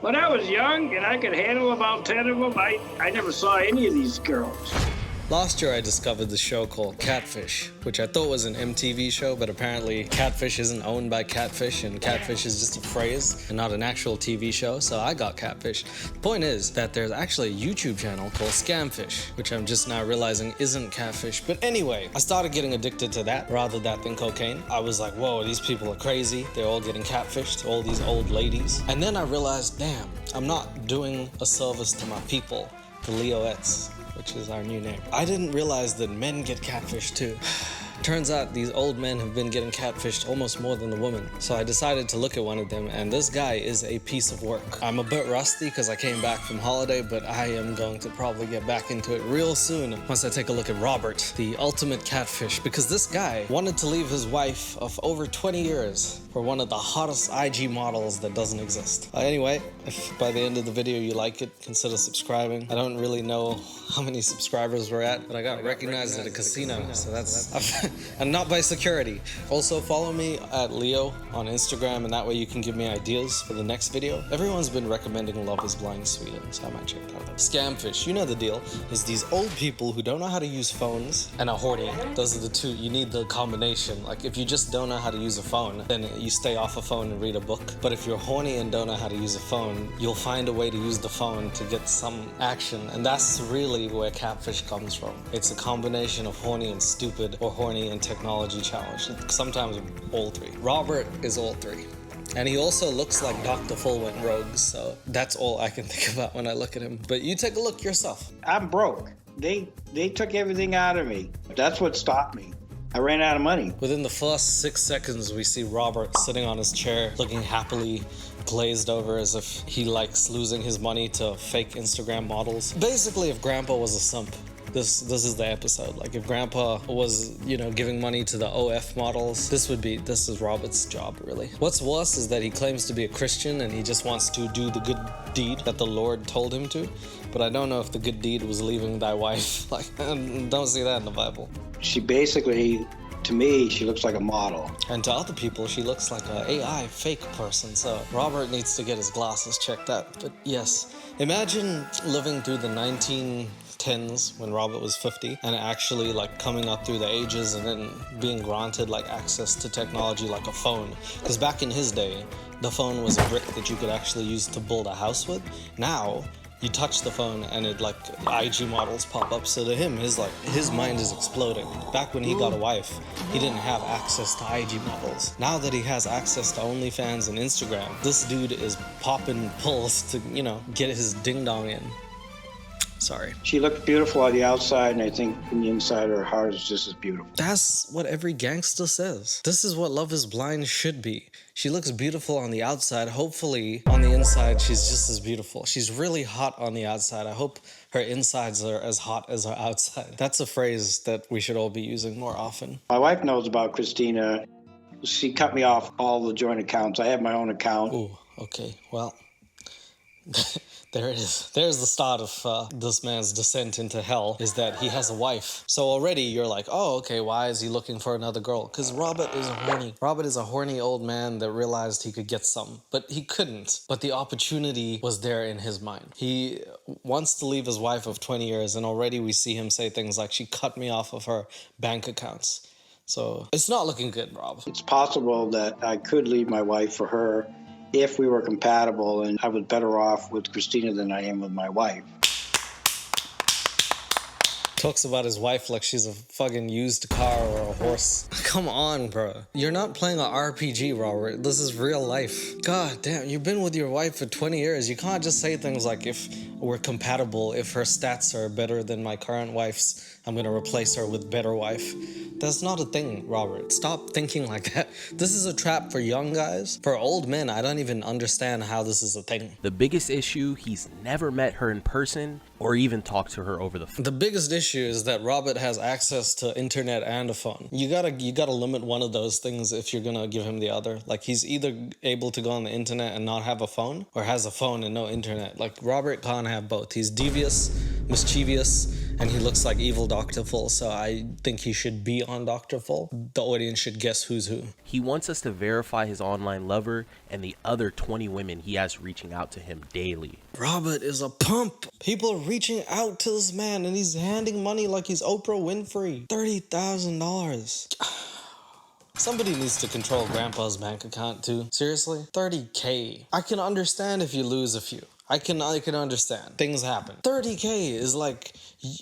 When I was young and I could handle about 10 of them, I never saw any of these girls. Last year I discovered the show called Catfish, which I thought was an MTV show, but apparently Catfish isn't owned by Catfish, and Catfish is just a phrase and not an actual TV show, so I got Catfish. The point is that there's actually a YouTube channel called Scamfish, which I'm just now realizing isn't Catfish. But anyway, I started getting addicted to that rather than cocaine. I was like, whoa, these people are crazy. They're all getting catfished, all these old ladies. And then I realized, damn, I'm not doing a service to my people, the Leoettes, which is our new name. I didn't realize that men get catfished too. Turns out these old men have been getting catfished almost more than the women. So I decided to look at one of them, and this guy is a piece of work. I'm a bit rusty because I came back from holiday, but I am going to probably get back into it real soon once I take a look at Robert, the ultimate catfish, because this guy wanted to leave his wife of over 20 years for one of the hottest IG models that doesn't exist. Anyway, if by the end of the video you like it, consider subscribing. I don't really know how many subscribers we're at, but I got recognized at a casino, so that's... and not by security. Also follow me at Leo on Instagram, and that way you can give me ideas for the next video. Everyone's been recommending Love is Blind Sweden, so I might check that out. Scamfish, you know the deal, is these old people who don't know how to use phones and are horny. Those are the two, you need the combination. Like if you just don't know how to use a phone, then you stay off a phone and read a book. But if you're horny and don't know how to use a phone, you'll find a way to use the phone to get some action. And that's really where catfish comes from. It's a combination of horny and stupid, or horny and technology challenged. Sometimes all three. Robert is all three. And he also looks like Dr. Full went rogue, so that's all I can think about when I look at him. But you take a look yourself. I'm broke. They took everything out of me. That's what stopped me. I ran out of money. Within the first 6 seconds, we see Robert sitting on his chair, looking happily glazed over as if he likes losing his money to fake Instagram models. Basically, if Grandpa was a simp, this is the episode. Like if Grandpa was, you know, giving money to the OF models, this is Robert's job, really. What's worse is that he claims to be a Christian and he just wants to do the good deed that the Lord told him to. But I don't know if the good deed was leaving thy wife. Like, don't see that in the Bible. She basically, to me, she looks like a model. And to other people, she looks like an AI fake person. So Robert needs to get his glasses checked out. But yes, imagine living through the 1910s when Robert was 50 and actually like coming up through the ages and then being granted like access to technology like a phone. Because back in his day, the phone was a brick that you could actually use to build a house with. Now, you touch the phone and it like IG models pop up. So to him, his mind is exploding. Back when he got a wife, he didn't have access to IG models. Now that he has access to OnlyFans and Instagram, this dude is popping pills to, you know, get his ding dong in. Sorry. She looked beautiful on the outside, and I think on the inside her heart is just as beautiful. That's what every gangster says. This is what Love is Blind should be. She looks beautiful on the outside. Hopefully, on the inside, she's just as beautiful. She's really hot on the outside. I hope her insides are as hot as her outside. That's a phrase that we should all be using more often. My wife knows about Christina. She cut me off all the joint accounts. I have my own account. Ooh, okay, well... There it is. There's the start of this man's descent into hell, is that he has a wife. So already you're like, oh, okay, why is he looking for another girl? Because Robert is horny. Robert is a horny old man that realized he could get some, but he couldn't. But the opportunity was there in his mind. He wants to leave his wife of 20 years, and already we see him say things like, she cut me off of her bank accounts. So it's not looking good, Rob. It's possible that I could leave my wife for her if we were compatible, and I was better off with Christina than I am with my wife. Talks about his wife like she's a fucking used car or a horse. Come on, bro. You're not playing an RPG, Robert. This is real life. God damn, you've been with your wife for 20 years. You can't just say things like, if we're compatible, if her stats are better than my current wife's, I'm gonna replace her with better wife. That's not a thing, Robert. Stop thinking like that. This is a trap for young guys. For old men, I don't even understand how this is a thing. The biggest issue, he's never met her in person or even talked to her over the phone. The biggest issue is that Robert has access to internet and a phone. You gotta limit one of those things if you're gonna give him the other. Like, he's either able to go on the internet and not have a phone, or has a phone and no internet. Like, Robert can't have both. He's devious, mischievous, and he looks like evil Dr. Full, so I think he should be on Dr. Full. The audience should guess who's who. He wants us to verify his online lover and the other 20 women he has reaching out to him daily. Robert is a pump. People are reaching out to this man, and he's handing money like he's Oprah Winfrey. $30,000. Somebody needs to control Grandpa's bank account too. Seriously? $30K. I can understand if you lose a few. I can understand. Things happen. $30K is like,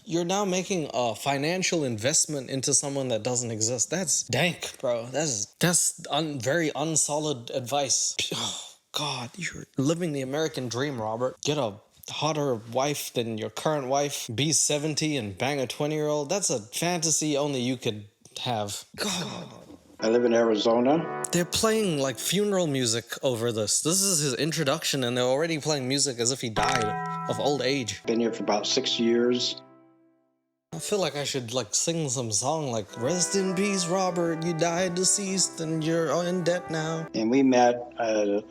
you're now making a financial investment into someone that doesn't exist. That's dank, bro. That's very unsolid advice. Oh, God, you're living the American dream, Robert. Get a hotter wife than your current wife. Be 70 and bang a 20-year-old. That's a fantasy only you could have. God. I live in Arizona. They're playing like funeral music over this. This is his introduction, and they're already playing music as if he died of old age. Been here for about 6 years. I feel like I should like sing some song like "Rest in peace, Robert. You died deceased, and you're in debt now." And we met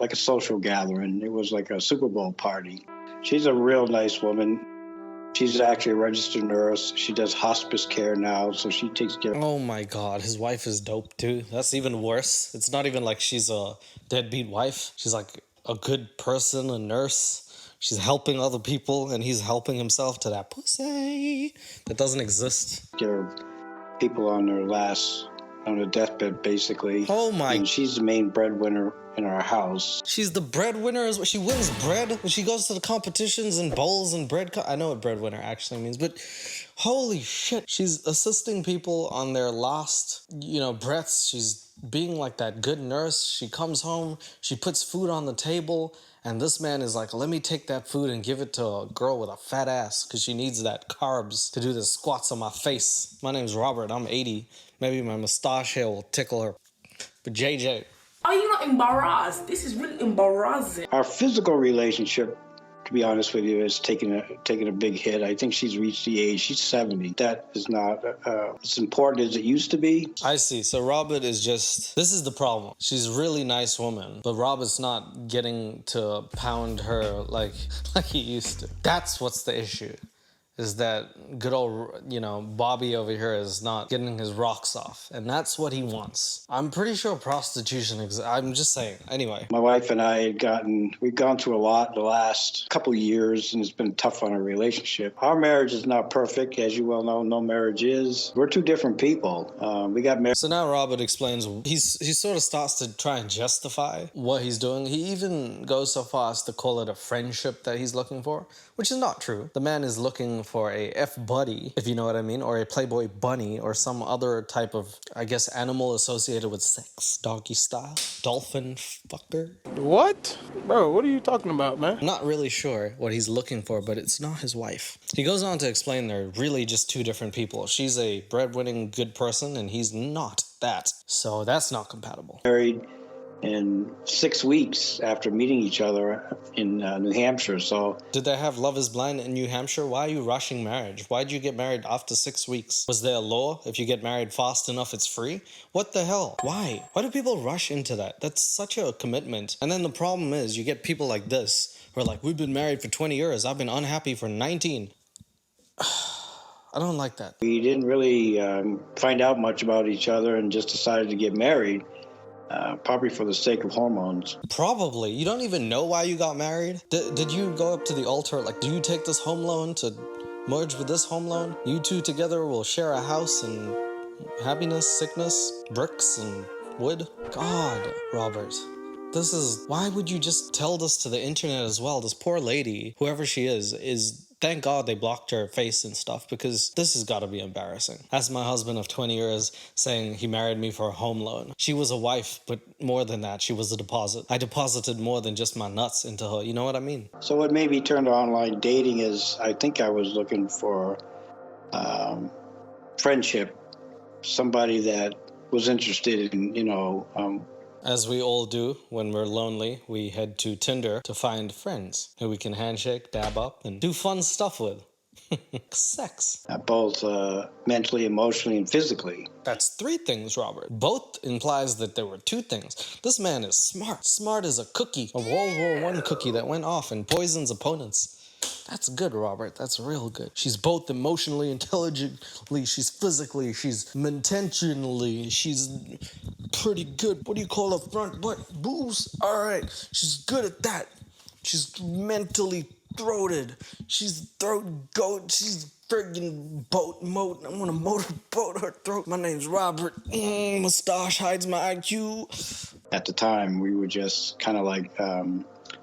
like a social gathering. It was like a Super Bowl party. She's a real nice woman. She's actually a registered nurse. She does hospice care now, so she takes care of... Oh my God, his wife is dope too. That's even worse. It's not even like she's a deadbeat wife. She's like a good person, a nurse. She's helping other people, and he's helping himself to that pussy that doesn't exist. Care of people on their deathbed, basically. Oh my... And she's the main breadwinner in our house. She's the breadwinner. She wins bread when she goes to the competitions and bowls and bread. I know what breadwinner actually means, but holy shit. She's assisting people on their last, breaths. She's being like that good nurse. She comes home, she puts food on the table, and this man is like, let me take that food and give it to a girl with a fat ass because she needs that carbs to do the squats on my face. My name's Robert. I'm 80. Maybe my mustache hair will tickle her. But JJ... Are you not embarrassed? This is really embarrassing. Our physical relationship, to be honest with you, is taking a big hit. I think she's reached the age. She's 70. That is not as important as it used to be. I see. So Robert is just... This is the problem. She's a really nice woman, but Robert's not getting to pound her like he used to. That's what's the issue. Is that good old, Bobby over here is not getting his rocks off. And that's what he wants. I'm pretty sure prostitution exists. I'm just saying. Anyway. My wife and I we've gone through a lot the last couple of years, and it's been tough on our relationship. Our marriage is not perfect. As you well know, no marriage is. We're two different people. We got married. So now Robert explains, he sort of starts to try and justify what he's doing. He even goes so far as to call it a friendship that he's looking for, which is not true. The man is looking for a F-buddy, if you know what I mean, or a Playboy bunny, or some other type of, I guess, animal associated with sex, doggy style, dolphin fucker. What? Bro, what are you talking about, man? I'm not really sure what he's looking for, but it's not his wife. He goes on to explain they're really just two different people. She's a breadwinning good person, and he's not that. So that's not compatible. Married in 6 weeks after meeting each other in New Hampshire. So did they have Love is Blind in New Hampshire? Why are you rushing marriage? Why'd you get married after 6 weeks? Was there a law? If you get married fast enough, it's free? What the hell? Why? Why do people rush into that? That's such a commitment. And then the problem is you get people like this who are like, we've been married for 20 years. I've been unhappy for 19. I don't like that. We didn't really find out much about each other and just decided to get married. Probably for the sake of hormones. Probably. You don't even know why you got married? Did you go up to the altar like, do you take this home loan to merge with this home loan? You two together will share a house and happiness, sickness, bricks and wood? God, Robert. Why would you just tell this to the internet as well? This poor lady, whoever she is thank God they blocked her face and stuff, because this has got to be embarrassing. That's my husband of 20 years saying he married me for a home loan. She was a wife, but more than that, she was a deposit. I deposited more than just my nuts into her. You know what I mean? So what made me turn to online dating is I think I was looking for friendship, somebody that was interested in, as we all do when we're lonely, we head to Tinder to find friends who we can handshake, dab up, and do fun stuff with. Sex. Both mentally, emotionally, and physically. That's 3 things, Robert. Both implies that there were 2 things. This man is smart. Smart as a cookie. A World War I cookie that went off and poisons opponents. That's good, Robert. That's real good. She's both emotionally, intelligently, she's physically, she's intentionally, she's pretty good. What do you call a front butt? Boobs? All right. She's good at that. She's mentally throated. She's throat goat. She's friggin' boat moat. I'm gonna motorboat her throat. My name's Robert. Mustache hides my IQ. At the time, we were just kind of like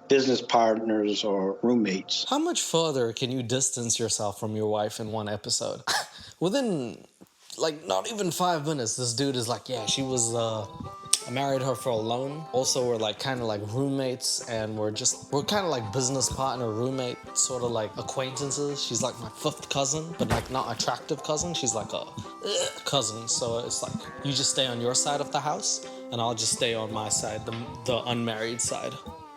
business partners or roommates. How much further can you distance yourself from your wife in one episode? Within, like, not even 5 minutes, this dude is like, yeah, she was, I married her for a loan. Also, we're like kind of like roommates, and we're kind of like business partner, roommate, sort of like acquaintances. She's like my 5th cousin, but like not attractive cousin. She's like a cousin. So it's like, you just stay on your side of the house, and I'll just stay on my side, the unmarried side,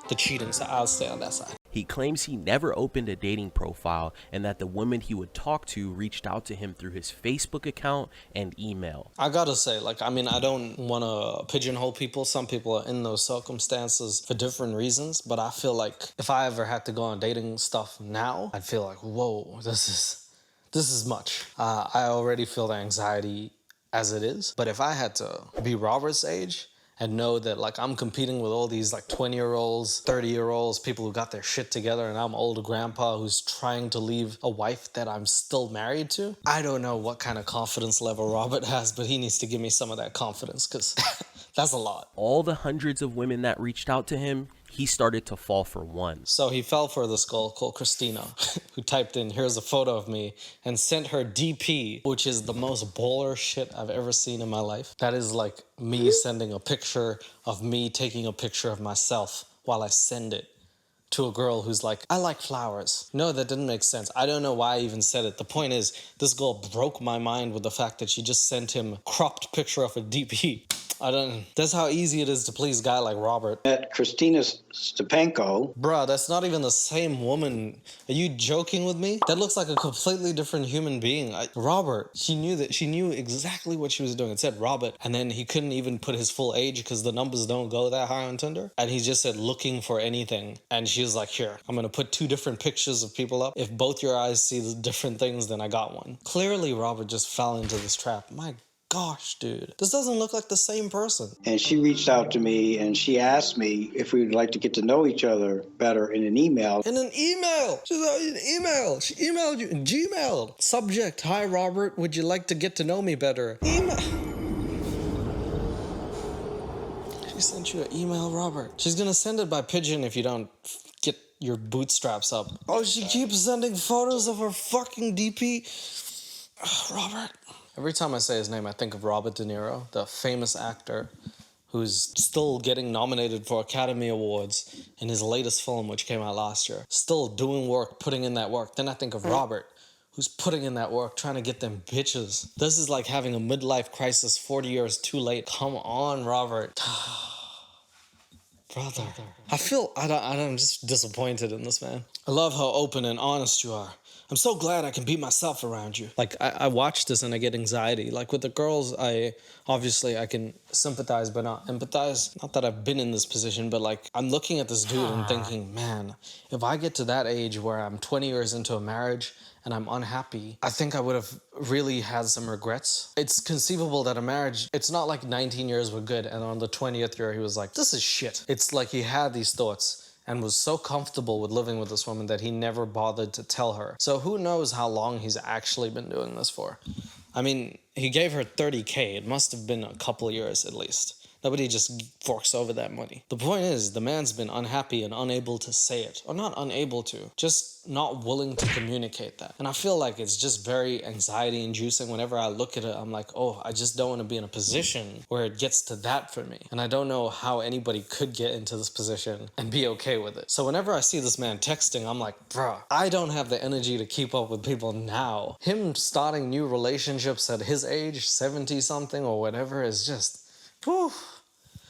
the cheating side. I'll stay on that side. He claims he never opened a dating profile and that the women he would talk to reached out to him through his Facebook account and email. I gotta say, like, I mean, I don't want to pigeonhole people. Some people are in those circumstances for different reasons, but I feel like if I ever had to go on dating stuff now, I'd feel like, whoa, this is much. I already feel the anxiety as it is, but if I had to be Robert's age and know that, like, I'm competing with all these, like, 20-year-olds, 30-year-olds, people who got their shit together, and I'm old grandpa who's trying to leave a wife that I'm still married to. I don't know what kind of confidence level Robert has, but he needs to give me some of that confidence, because that's a lot. All the hundreds of women that reached out to him, he started to fall for one. So he fell for this girl called Christina, who typed in, here's a photo of me, and sent her DP, which is the most baller shit I've ever seen in my life. That is like me sending a picture of me taking a picture of myself while I send it to a girl who's like, I like flowers. No, that didn't make sense. I don't know why I even said it. The point is, this girl broke my mind with the fact that she just sent him a cropped picture of a DP. That's how easy it is to please a guy like Robert. Met Christina Stepanko. Bruh, that's not even the same woman. Are you joking with me? That looks like a completely different human being. Robert, she knew exactly what she was doing. It said Robert, and then he couldn't even put his full age because the numbers don't go that high on Tinder. And he just said looking for anything. And she was like, here, I'm gonna put 2 different pictures of people up. If both your eyes see the different things, then I got one. Clearly, Robert just fell into this trap. My gosh, dude, this doesn't look like the same person. And she reached out to me and she asked me if we would like to get to know each other better in an email. In an email? She's an email. She emailed you in Gmail. Subject, hi Robert, would you like to get to know me better? Email. She sent you an email, Robert. She's gonna send it by pigeon if you don't get your bootstraps up. Oh, she keeps sending photos of her fucking DP. Robert. Every time I say his name, I think of Robert De Niro, the famous actor who's still getting nominated for Academy Awards in his latest film, which came out last year. Still doing work, putting in that work. Then I think of Robert, who's putting in that work, trying to get them bitches. This is like having a midlife crisis 40 years too late. Come on, Robert. Brother. I'm just disappointed in this man. I love how open and honest you are. I'm so glad I can be myself around you. Like, I watch this and I get anxiety. Like, with the girls, I can sympathize but not empathize. Not that I've been in this position, but, like, I'm looking at this dude and thinking, man, if I get to that age where I'm 20 years into a marriage and I'm unhappy, I think I would have really had some regrets. It's conceivable that a marriage, it's not like 19 years were good and on the 20th year he was like, this is shit. It's like he had these thoughts and was so comfortable with living with this woman that he never bothered to tell her. So who knows how long he's actually been doing this for? I mean, he gave her $30K. It must have been a couple of years at least. Nobody just forks over that money. The point is, the man's been unhappy and unable to say it. Or not unable to, just not willing to communicate that. And I feel like it's just very anxiety-inducing. Whenever I look at it, I'm like, oh, I just don't want to be in a position where it gets to that for me. And I don't know how anybody could get into this position and be okay with it. So whenever I see this man texting, I'm like, bruh, I don't have the energy to keep up with people now. Him starting new relationships at his age, 70-something or whatever, is just, whew.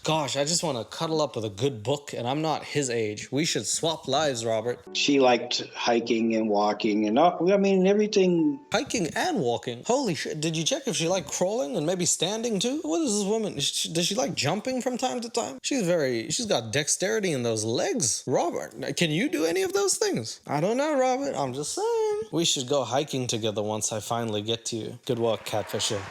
Gosh, I just want to cuddle up with a good book, and I'm not his age. We should swap lives, Robert. She liked hiking and walking and I mean, everything. Hiking and walking. Holy shit. Did you check if she liked crawling and maybe standing too? What is this woman? Does she like jumping from time to time? She's got dexterity in those legs. Robert, can you do any of those things? I don't know, Robert. I'm just saying. We should go hiking together once I finally get to you. Good work, Catfisher.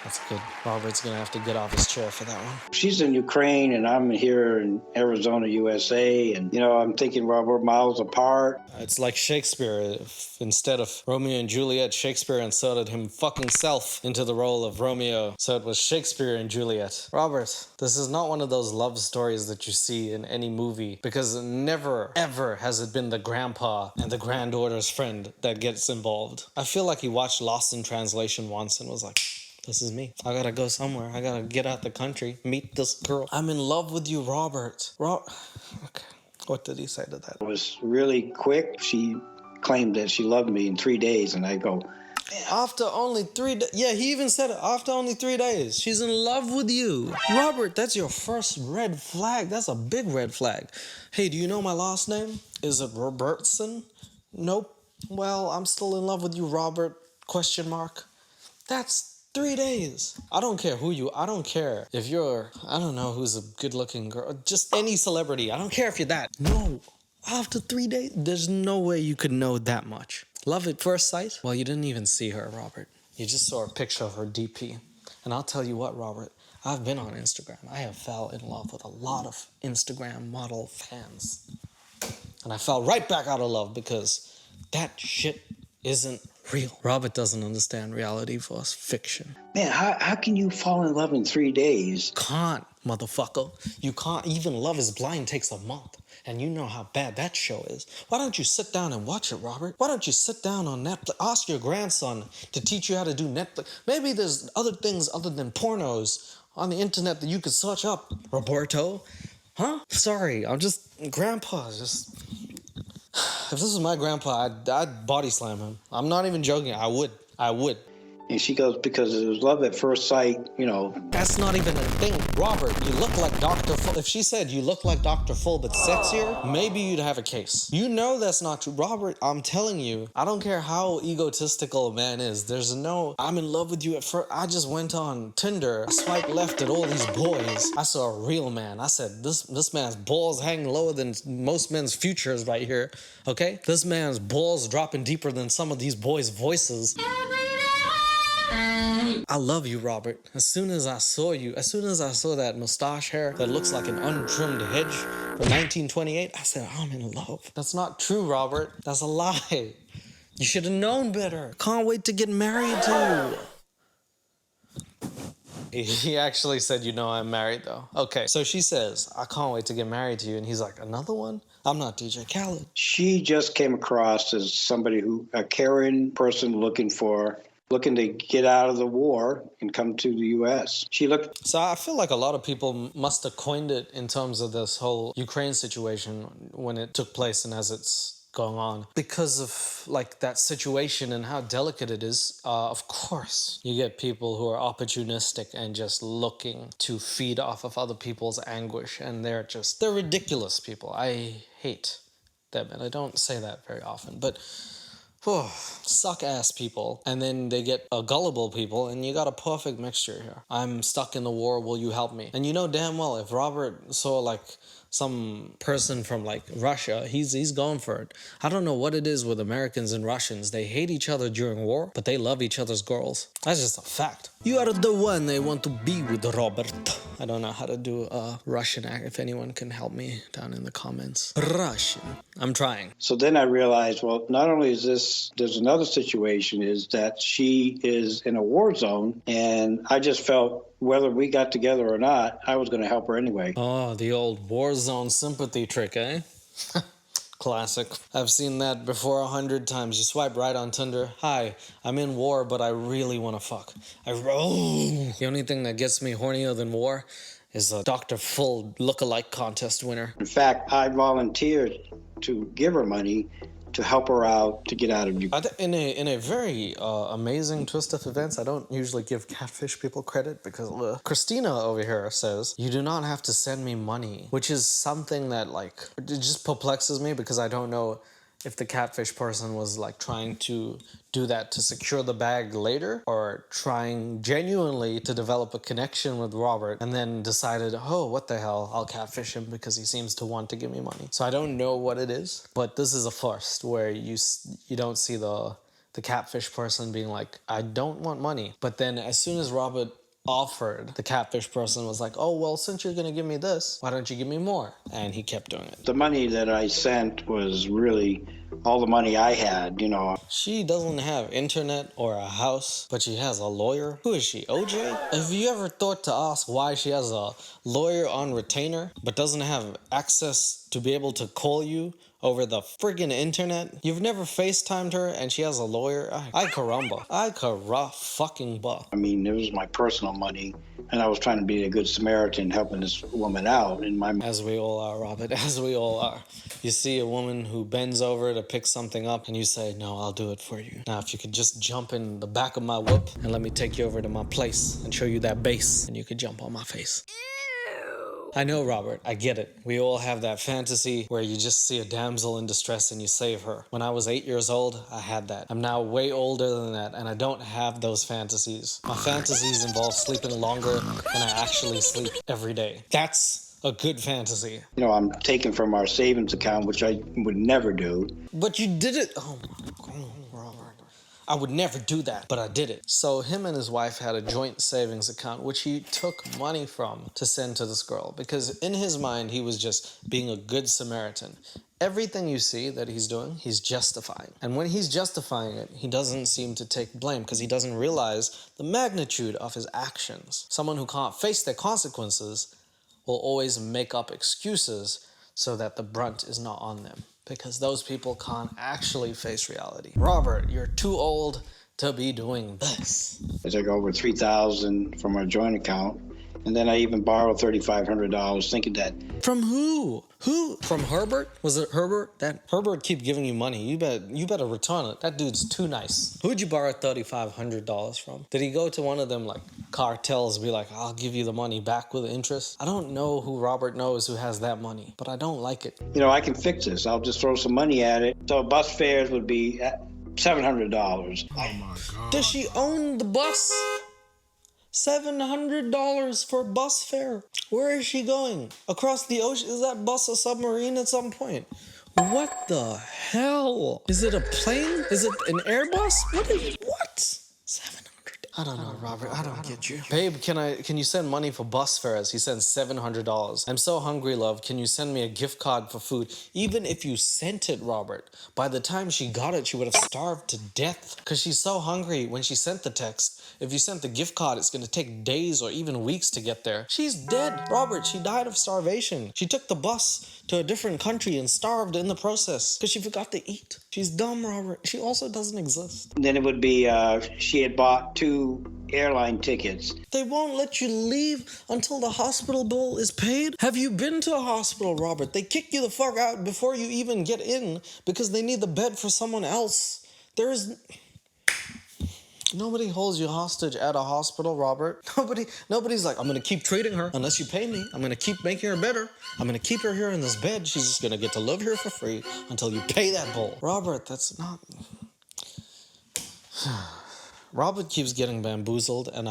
That's good. Robert's gonna have to get off his chair for that one. She's in Ukraine and I'm here in Arizona, USA. And, I'm thinking, well, we're miles apart. It's like Shakespeare. If instead of Romeo and Juliet, Shakespeare inserted him fucking self into the role of Romeo. So it was Shakespeare and Juliet. Robert, this is not one of those love stories that you see in any movie, because never, ever has it been the grandpa and the granddaughter's friend that gets involved. I feel like he watched Lost in Translation once and was like, this is me. I gotta go somewhere. I gotta get out the country, meet this girl. I'm in love with you, Robert. Okay. What did he say to that? It was really quick. She claimed that she loved me in 3 days, and I go, after only 3 days. Yeah, he even said it. After only 3 days. She's in love with you. Robert, that's your first red flag. That's a big red flag. Hey, do you know my last name? Is it Robertson? Nope. Well, I'm still in love with you, Robert. ? That's 3 days. I don't care I don't care if you're, I don't know who's a good looking girl, just any celebrity. I don't care if you're that. No, after 3 days, there's no way you could know that much. Love at first sight? Well, you didn't even see her, Robert. You just saw a picture of her DP. And I'll tell you what, Robert, I've been on Instagram. I have fell in love with a lot of Instagram model fans. And I fell right back out of love because that shit isn't real. Robert doesn't understand reality versus fiction. man, how can you fall in love in 3 days? Can't, motherfucker. You can't. Even Love is Blind takes a month. And you know how bad that show is. Why don't you sit down and watch it, Robert? Why don't you sit down on Netflix? Ask your grandson to teach you how to do Netflix. Maybe there's other things other than pornos on the internet that you could search up, Roberto. Huh? Sorry, Grandpa's just... If this was my grandpa, I'd body slam him. I'm not even joking. I would. And she goes, because it was love at first sight, That's not even a thing. Robert, you look like Dr. Full. If she said you look like Dr. Full but sexier, maybe you'd have a case. You know that's not true. Robert, I'm telling you, I don't care how egotistical a man is. There's no, I'm in love with you at first. I just went on Tinder, swiped left at all these boys. I saw a real man. I said, this man's balls hang lower than most men's futures right here, okay? This man's balls dropping deeper than some of these boys' voices. I love you, Robert. As soon as I saw that mustache hair that looks like an untrimmed hedge from 1928, I said, I'm in love. That's not true, Robert. That's a lie. You should have known better. Can't wait to get married to you. He actually said, I'm married though. Okay, so she says, I can't wait to get married to you. And he's like, another one? I'm not DJ Khaled. She just came across as somebody a caring person looking to get out of the war and come to the U.S. So I feel like a lot of people must have coined it in terms of this whole Ukraine situation when it took place and as it's going on. Because of that situation and how delicate it is, of course, you get people who are opportunistic and just looking to feed off of other people's anguish. And they're ridiculous people. I hate them. And I don't say that very often. But... suck-ass people, and then they get gullible people, and you got a perfect mixture here. I'm stuck in the war, will you help me? And you know damn well, if Robert saw some person from Russia, he's going for it. I don't know what it is with Americans and Russians. They hate each other during war, but they love each other's girls. That's just a fact. You are the one I want to be with, Robert. I don't know how to do a Russian act. If anyone can help me down in the comments. Russian. I'm trying. So then I realized, well, not only is there's another situation is that she is in a war zone, and I just felt whether we got together or not, I was going to help her anyway. Oh, the old war zone sympathy trick, eh? Classic. I've seen that before 100 times. You swipe right on Tinder. Hi, I'm in war, but I really want to fuck. The only thing that gets me hornier than war is a Dr. Full look-alike contest winner. In fact, I volunteered to give her money to help her out to get out of Ukraine. In a very amazing twist of events, I don't usually give Catfish people credit because Christina over here says, you do not have to send me money, which is something that like, it just perplexes me because I don't know if the Catfish person was like trying to do that to secure the bag later or trying genuinely to develop a connection with Robert and then decided, oh, what the hell, I'll catfish him because he seems to want to give me money. So I don't know what it is, but this is a first where you don't see the Catfish person being like, I don't want money. But then as soon as Robert offered, the Catfish person was like, oh, well, since you're gonna give me this, why don't you give me more? And he kept doing it. The money that I sent was really all the money I had, you know. She doesn't have internet or a house, but she has a lawyer. Who is she, OJ? Have you ever thought to ask why she has a lawyer on retainer, but doesn't have access to be able to call you over the friggin' internet? You've never FaceTimed her and she has a lawyer? Ay caramba. Ay fucking ba. I mean, it was my personal money, and I was trying to be a good Samaritan helping this woman out. In my As we all are, Robert, as we all are. You see a woman who bends over to pick something up and you say, no, I'll do it for you. Now, if you could just jump in the back of my whoop and let me take you over to my place and show you that base, and you could jump on my face. I know, Robert, I get it. We all have that fantasy where you just see a damsel in distress and you save her. When I was 8 years old, I had that. I'm now way older than that, and I don't have those fantasies. My fantasies involve sleeping longer than I actually sleep every day. That's a good fantasy. You know, I'm taking from our savings account, which I would never do. But you did it. Oh my God, Robert. I would never do that, but I did it. So him and his wife had a joint savings account, which he took money from to send to this girl, because in his mind, he was just being a good Samaritan. Everything you see that he's doing, he's justifying. And when he's justifying it, he doesn't seem to take blame because he doesn't realize the magnitude of his actions. Someone who can't face their consequences will always make up excuses so that the brunt is not on them, because those people can't actually face reality. Robert, you're too old to be doing this. I took over $3,000 from our joint account, and then I even borrowed $3,500 thinking that. From who? Who? From Herbert? Was it Herbert? That Herbert keep giving you money. You better return it. That dude's too nice. Who'd you borrow $3,500 from? Did he go to one of them like cartels, be like, I'll give you the money back with interest? I don't know who Robert knows who has that money, but I don't like it. You know, I can fix this. I'll just throw some money at it. So bus fares would be $700. Oh my God. Does she own the bus? $700 for bus fare. Where is she going? Across the ocean? Is that bus a submarine at some point? What the hell? Is it a plane? Is it an Airbus? What? 700. I don't know, Robert. I don't get you. Babe, can you send money for bus fares? He sends $700. I'm so hungry, love. Can you send me a gift card for food? Even if you sent it, Robert, by the time she got it, she would have starved to death because she's so hungry when she sent the text. If you sent the gift card, it's going to take days or even weeks to get there. She's dead, Robert. She died of starvation. She took the bus to a different country and starved in the process because she forgot to eat. She's dumb, Robert. She also doesn't exist. Then it would be she had bought 2 airline tickets. They won't let you leave until the hospital bill is paid? Have you been to a hospital, Robert? They kick you the fuck out before you even get in because they need the bed for someone else. Nobody holds you hostage at a hospital, Robert. Nobody's like, I'm gonna keep treating her unless you pay me. I'm gonna keep making her better. I'm gonna keep her here in this bed. She's just gonna get to live here for free until you pay that bill. Robert, that's not... Robert keeps getting bamboozled, and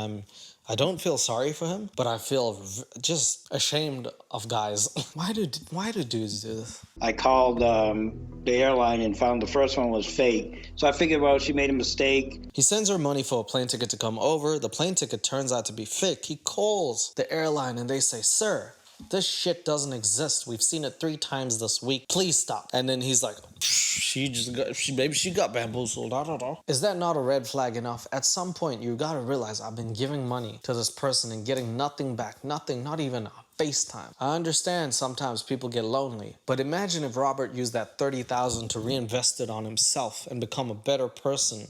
I don't feel sorry for him, but I feel just ashamed of guys. Why do dudes do this? I called the airline and found the first one was fake. So I figured, well, she made a mistake. He sends her money for a plane ticket to come over. The plane ticket turns out to be fake. He calls the airline and they say, sir, this shit doesn't exist. We've seen it 3 times this week. Please stop. And then he's like, maybe she got bamboozled. I don't know. Is that not a red flag enough? At some point, you gotta realize I've been giving money to this person and getting nothing back. Nothing, not even a FaceTime. I understand sometimes people get lonely, but imagine if Robert used that $30,000 to reinvest it on himself and become a better person.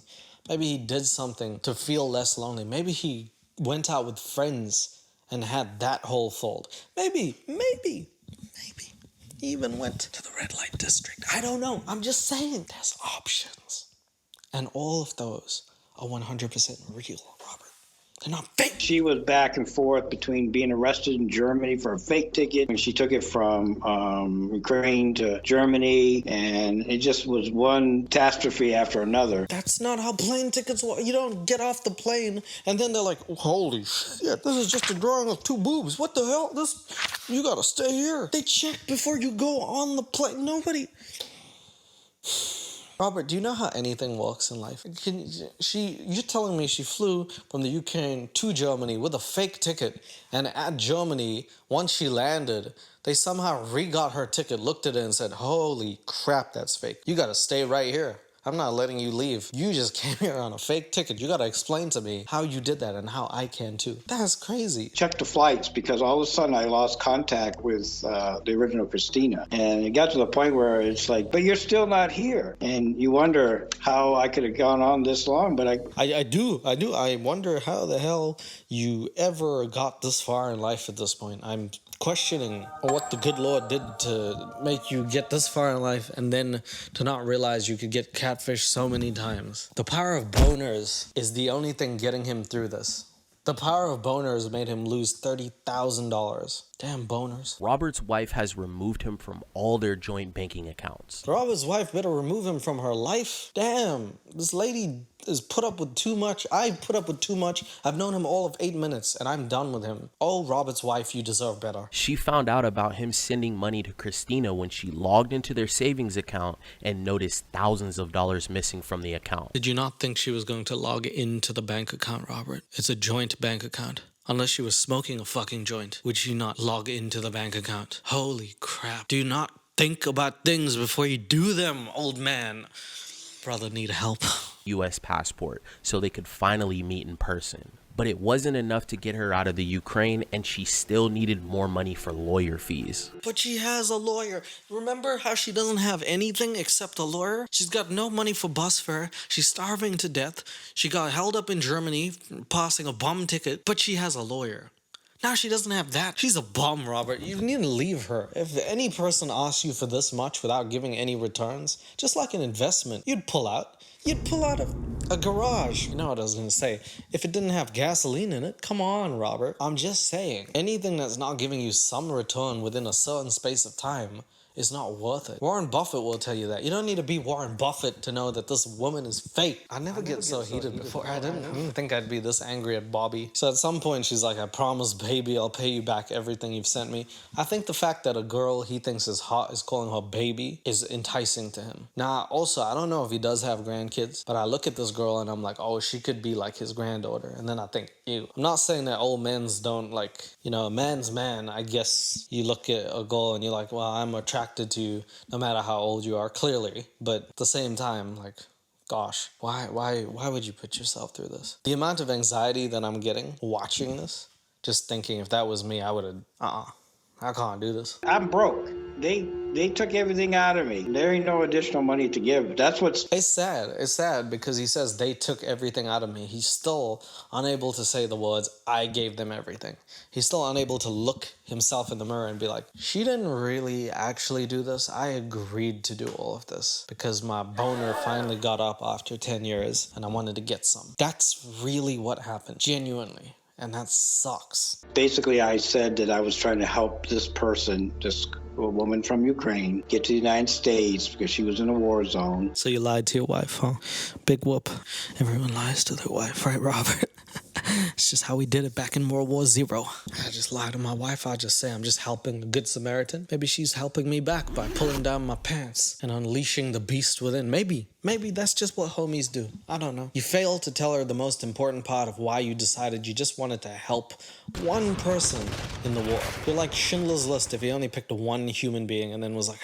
Maybe he did something to feel less lonely. Maybe he went out with friends and had that whole fold. Maybe. He even went to the red light district. I don't know. I'm just saying there's options. And all of those are 100% real, Robert. They're not fake. She was back and forth between being arrested in Germany for a fake ticket, and she took it from Ukraine to Germany, and it just was one catastrophe after another. That's not how plane tickets work. You don't get off the plane and then they're like, holy shit, this is just a drawing of two boobs. What the hell? You gotta stay here. They check before you go on the plane. Nobody... Robert, do you know how anything works in life? You're telling me she flew from the Ukraine to Germany with a fake ticket, and at Germany, once she landed, they somehow re-got her ticket, looked at it and said, holy crap, that's fake. You gotta stay right here. I'm not letting you leave. You just came here on a fake ticket. You gotta explain to me how you did that and how I can too. That's crazy. Checked the flights because all of a sudden I lost contact with the original Christina. And it got to the point where it's like, but you're still not here. And you wonder how I could have gone on this long, but I do. I wonder how the hell you ever got this far in life at this point. I'm questioning what the good Lord did to make you get this far in life and then to not realize you could get catfish so many times. The power of boners is the only thing getting him through this. The power of boners made him lose $30,000. Damn boners. Robert's wife has removed him from all their joint banking accounts. Robert's wife better remove him from her life. Damn, this lady is put up with too much. I put up with too much. I've known him all of 8 minutes and I'm done with him. Oh, Robert's wife, you deserve better. She found out about him sending money to Christina when she logged into their savings account and noticed thousands of dollars missing from the account. Did you not think she was going to log into the bank account, Robert? It's a joint bank account. Unless she was smoking a fucking joint, would she not log into the bank account? Holy crap. Do you not think about things before you do them, old man? Brother need help. U.S. passport so they could finally meet in person. But it wasn't enough to get her out of the Ukraine, and she still needed more money for lawyer fees. But she has a lawyer. Remember how she doesn't have anything except a lawyer? She's got no money for bus fare. She's starving to death. She got held up in Germany, passing a bum ticket, but she has a lawyer. Now she doesn't have that. She's a bum, Robert. You need to leave her. If any person asks you for this much without giving any returns, just like an investment, you'd pull out. You'd pull out of a garage. You know what I was going to say. If it didn't have gasoline in it, come on, Robert. I'm just saying. Anything that's not giving you some return within a certain space of time is not worth it. Warren Buffett will tell you that. You don't need to be Warren Buffett to know that this woman is fake. I never get so heated before. I didn't think I'd be this angry at Bobby. So at some point she's like, I promise, baby, I'll pay you back everything you've sent me. I think the fact that a girl he thinks is hot is calling her baby is enticing to him. Now, also, I don't know if he does have grandkids, but I look at this girl and I'm like, oh, she could be like his granddaughter. And then I think, ew. I'm not saying that old men's don't like, a man's man. I guess you look at a girl and you're like, well, I'm attracted to you no matter how old you are, clearly. But at the same time, like, gosh, why would you put yourself through this? The amount of anxiety that I'm getting watching this, just thinking if that was me, I would have, I can't do this. I'm broke. They took everything out of me. There ain't no additional money to give. That's what's... It's sad. It's sad because he says they took everything out of me. He's still unable to say the words, I gave them everything. He's still unable to look himself in the mirror and be like, she didn't really actually do this. I agreed to do all of this because my boner finally got up after 10 years and I wanted to get some. That's really what happened. Genuinely. And that sucks. Basically, I said that I was trying to help this person, this woman from Ukraine, get to the United States because she was in a war zone. So you lied to your wife, huh? Big whoop. Everyone lies to their wife, right, Robert? It's just how we did it back in World War Zero. I just lie to my wife. I just say I'm just helping the Good Samaritan. Maybe she's helping me back by pulling down my pants and unleashing the beast within. Maybe that's just what homies do. I don't know. You failed to tell her the most important part of why you decided you just wanted to help one person in the war. You're like Schindler's List if he only picked one human being and then was like,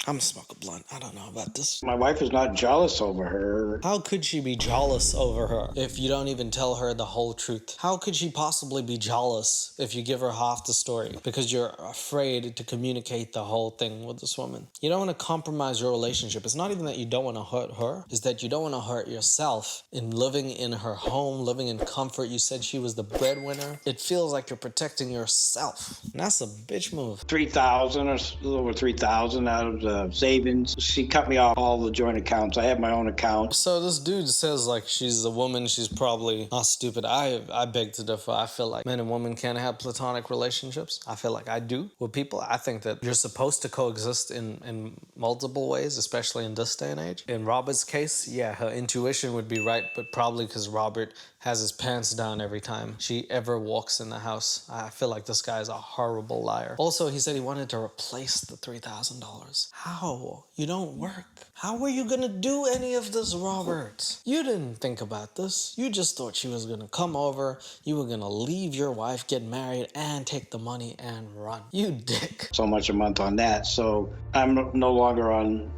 I'm gonna smoke a blunt. I don't know about this. My wife is not jealous over her. How could she be jealous over her if you don't even tell her the whole truth? How could she possibly be jealous if you give her half the story because you're afraid to communicate the whole thing with this woman? You don't want to compromise your relationship. It's not even that you don't want to hurt her, it's that you don't want to hurt yourself in living in her home, living in comfort. You said she was the breadwinner. It feels like you're protecting yourself. And that's a bitch move. 3,000 or a little over 3,000 out of the savings. She cut me off all the joint accounts. I have my own account. So this dude says like she's a woman, she's probably not stupid. I beg to differ. I feel like men and women can't have platonic relationships. I feel like I do with people. I think that you're supposed to coexist in multiple ways, especially in this day and age. In Robert's case, yeah, her intuition would be right, but probably because Robert has his pants down every time she ever walks in the house. I feel like this guy is a horrible liar. Also, he said he wanted to replace the $3,000. How? You don't work. How were you gonna do any of this, Robert? You didn't think about this. You just thought she was gonna come over, you were gonna leave your wife, get married, and take the money and run. You dick. So much a month on that. So I'm no longer on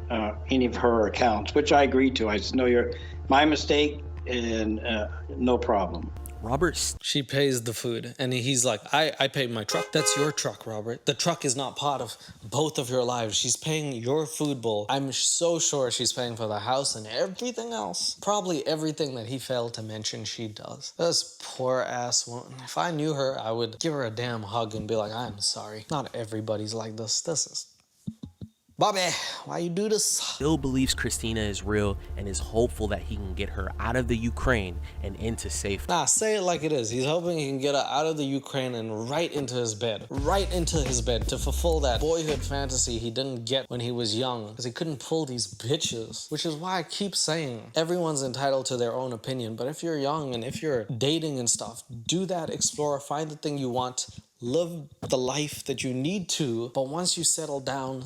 any of her accounts, which I agreed to. I said, no, my mistake, and no problem. She pays the food, and he's like, I paid my truck. That's your truck, Robert. The truck is not part of both of your lives. She's paying your food bill. I'm so sure she's paying for the house and everything else. Probably everything that he failed to mention she does. This poor ass woman. If I knew her, I would give her a damn hug and be like, I'm sorry. Not everybody's like this. This is... Bobby, why you do this? Still believes Christina is real and is hopeful that he can get her out of the Ukraine and into safety. Nah, say it like it is. He's hoping he can get her out of the Ukraine and right into his bed. Right into his bed to fulfill that boyhood fantasy he didn't get when he was young because he couldn't pull these bitches. Which is why I keep saying everyone's entitled to their own opinion. But if you're young and if you're dating and stuff, do that, explore, find the thing you want. Live the life that you need to, but once you settle down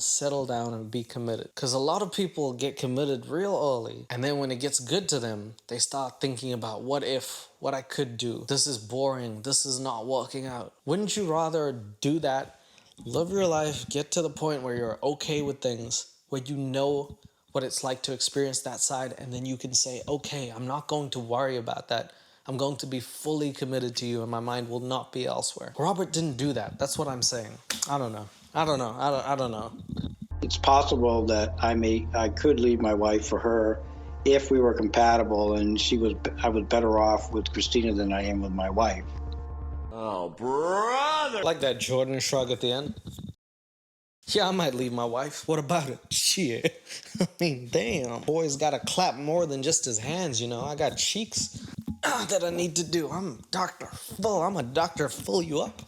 and be committed. Because a lot of people get committed real early, and then when it gets good to them, they start thinking about what if, what I could do. This is boring. This is not working out. Wouldn't you rather do that? Live your life, get to the point where you're okay with things, where you know what it's like to experience that side, and then you can say, okay, I'm not going to worry about that. I'm going to be fully committed to you and my mind will not be elsewhere. Robert didn't do that. That's what I'm saying. I don't know. It's possible that I could leave my wife for her if we were compatible, and I was better off with Christina than I am with my wife. Oh, brother! Like that Jordan shrug at the end. Yeah, I might leave my wife. What about it? Shit. I mean, damn. Boy's gotta clap more than just his hands, you know. I got cheeks that I need to do. I'm Dr. Full. I'm a Dr. Full you up.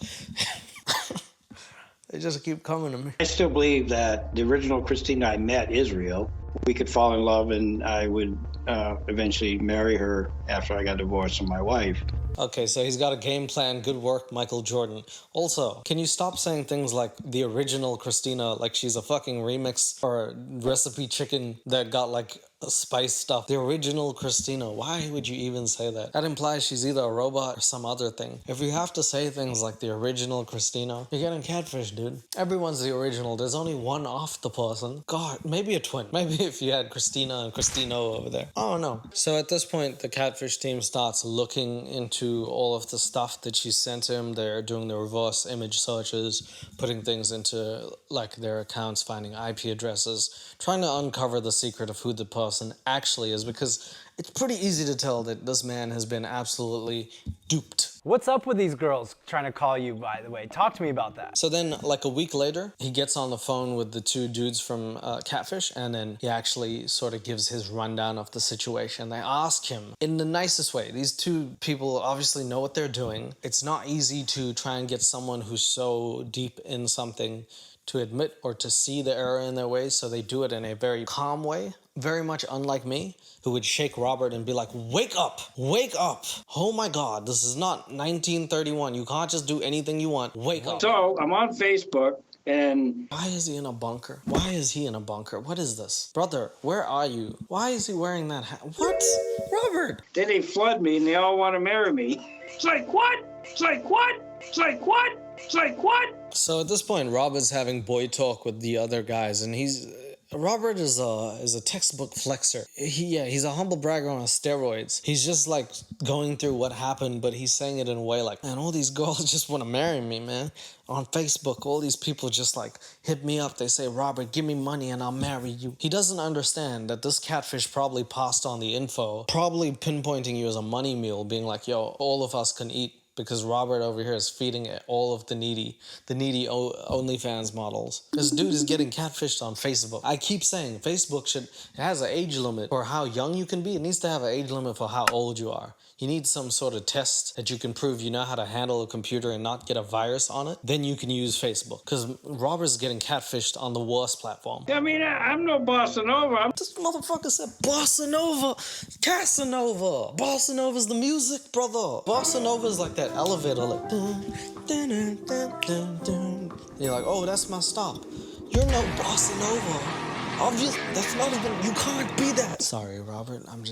They just keep coming to me. I still believe that the original Christina I met is real. We could fall in love and I would eventually marry her after I got divorced from my wife. Okay, so he's got a game plan. Good work, Michael Jordan. Also, can you stop saying things like the original Christina, like she's a fucking remix or a recipe chicken that got like spice stuff? The original Christina. Why would you even say that? That implies she's either a robot or some other thing. If you have to say things like the original Christina, you're getting catfish, dude. Everyone's the original. There's only one off the person. God, maybe a twin. Maybe if you had Christina and Christino over there. Oh no. So at this point, the catfish team starts looking into all of the stuff that she sent him. They're doing the reverse image searches, putting things into like their accounts, finding IP addresses, trying to uncover the secret of who the person actually is, because it's pretty easy to tell that this man has been absolutely duped. What's up with these girls trying to call you, by the way? Talk to me about that. So then, like a week later, he gets on the phone with the two dudes from Catfish, and then he actually sort of gives his rundown of the situation. They ask him in the nicest way. These two people obviously know what they're doing. It's not easy to try and get someone who's so deep in something to admit or to see the error in their ways, so they do it in a very calm way. Very much unlike me, who would shake Robert and be like, wake up, wake up. Oh my God, this is not 1931. You can't just do anything you want. Wake up. So I'm on Facebook and... Why is he in a bunker? Why is he in a bunker? What is this? Brother, where are you? Why is he wearing that hat? What? Robert! Then they flood me and they all want to marry me. It's like, what? It's like, what? It's like, what? It's like, what? So at this point, Robert's having boy talk with the other guys, and he's Robert is a textbook flexer. He's a humble bragger on steroids. He's just like going through what happened, but he's saying it in a way like, man, all these girls just want to marry me, man. On Facebook, all these people just like hit me up. They say, Robert, give me money and I'll marry you. He doesn't understand that this catfish probably passed on the info, probably pinpointing you as a money mule, being like, yo, all of us can eat. Because Robert over here is feeding all of the needy OnlyFans models. This dude is getting catfished on Facebook. I keep saying Facebook it has an age limit for how young you can be. It needs to have an age limit for how old you are. You need some sort of test that you can prove you know how to handle a computer and not get a virus on it. Then you can use Facebook. Because Robert's getting catfished on the worst platform. I mean, I'm no bossa nova. This motherfucker said bossa nova, Casanova. Bossa Nova's the music, brother. Bossa Nova is like that elevator, like dun, dun, dun, dun, dun, dun. You're like, oh, that's my stop. You're no bossa nova. Obviously, that's not even, you can't be that. Sorry, Robert, I'm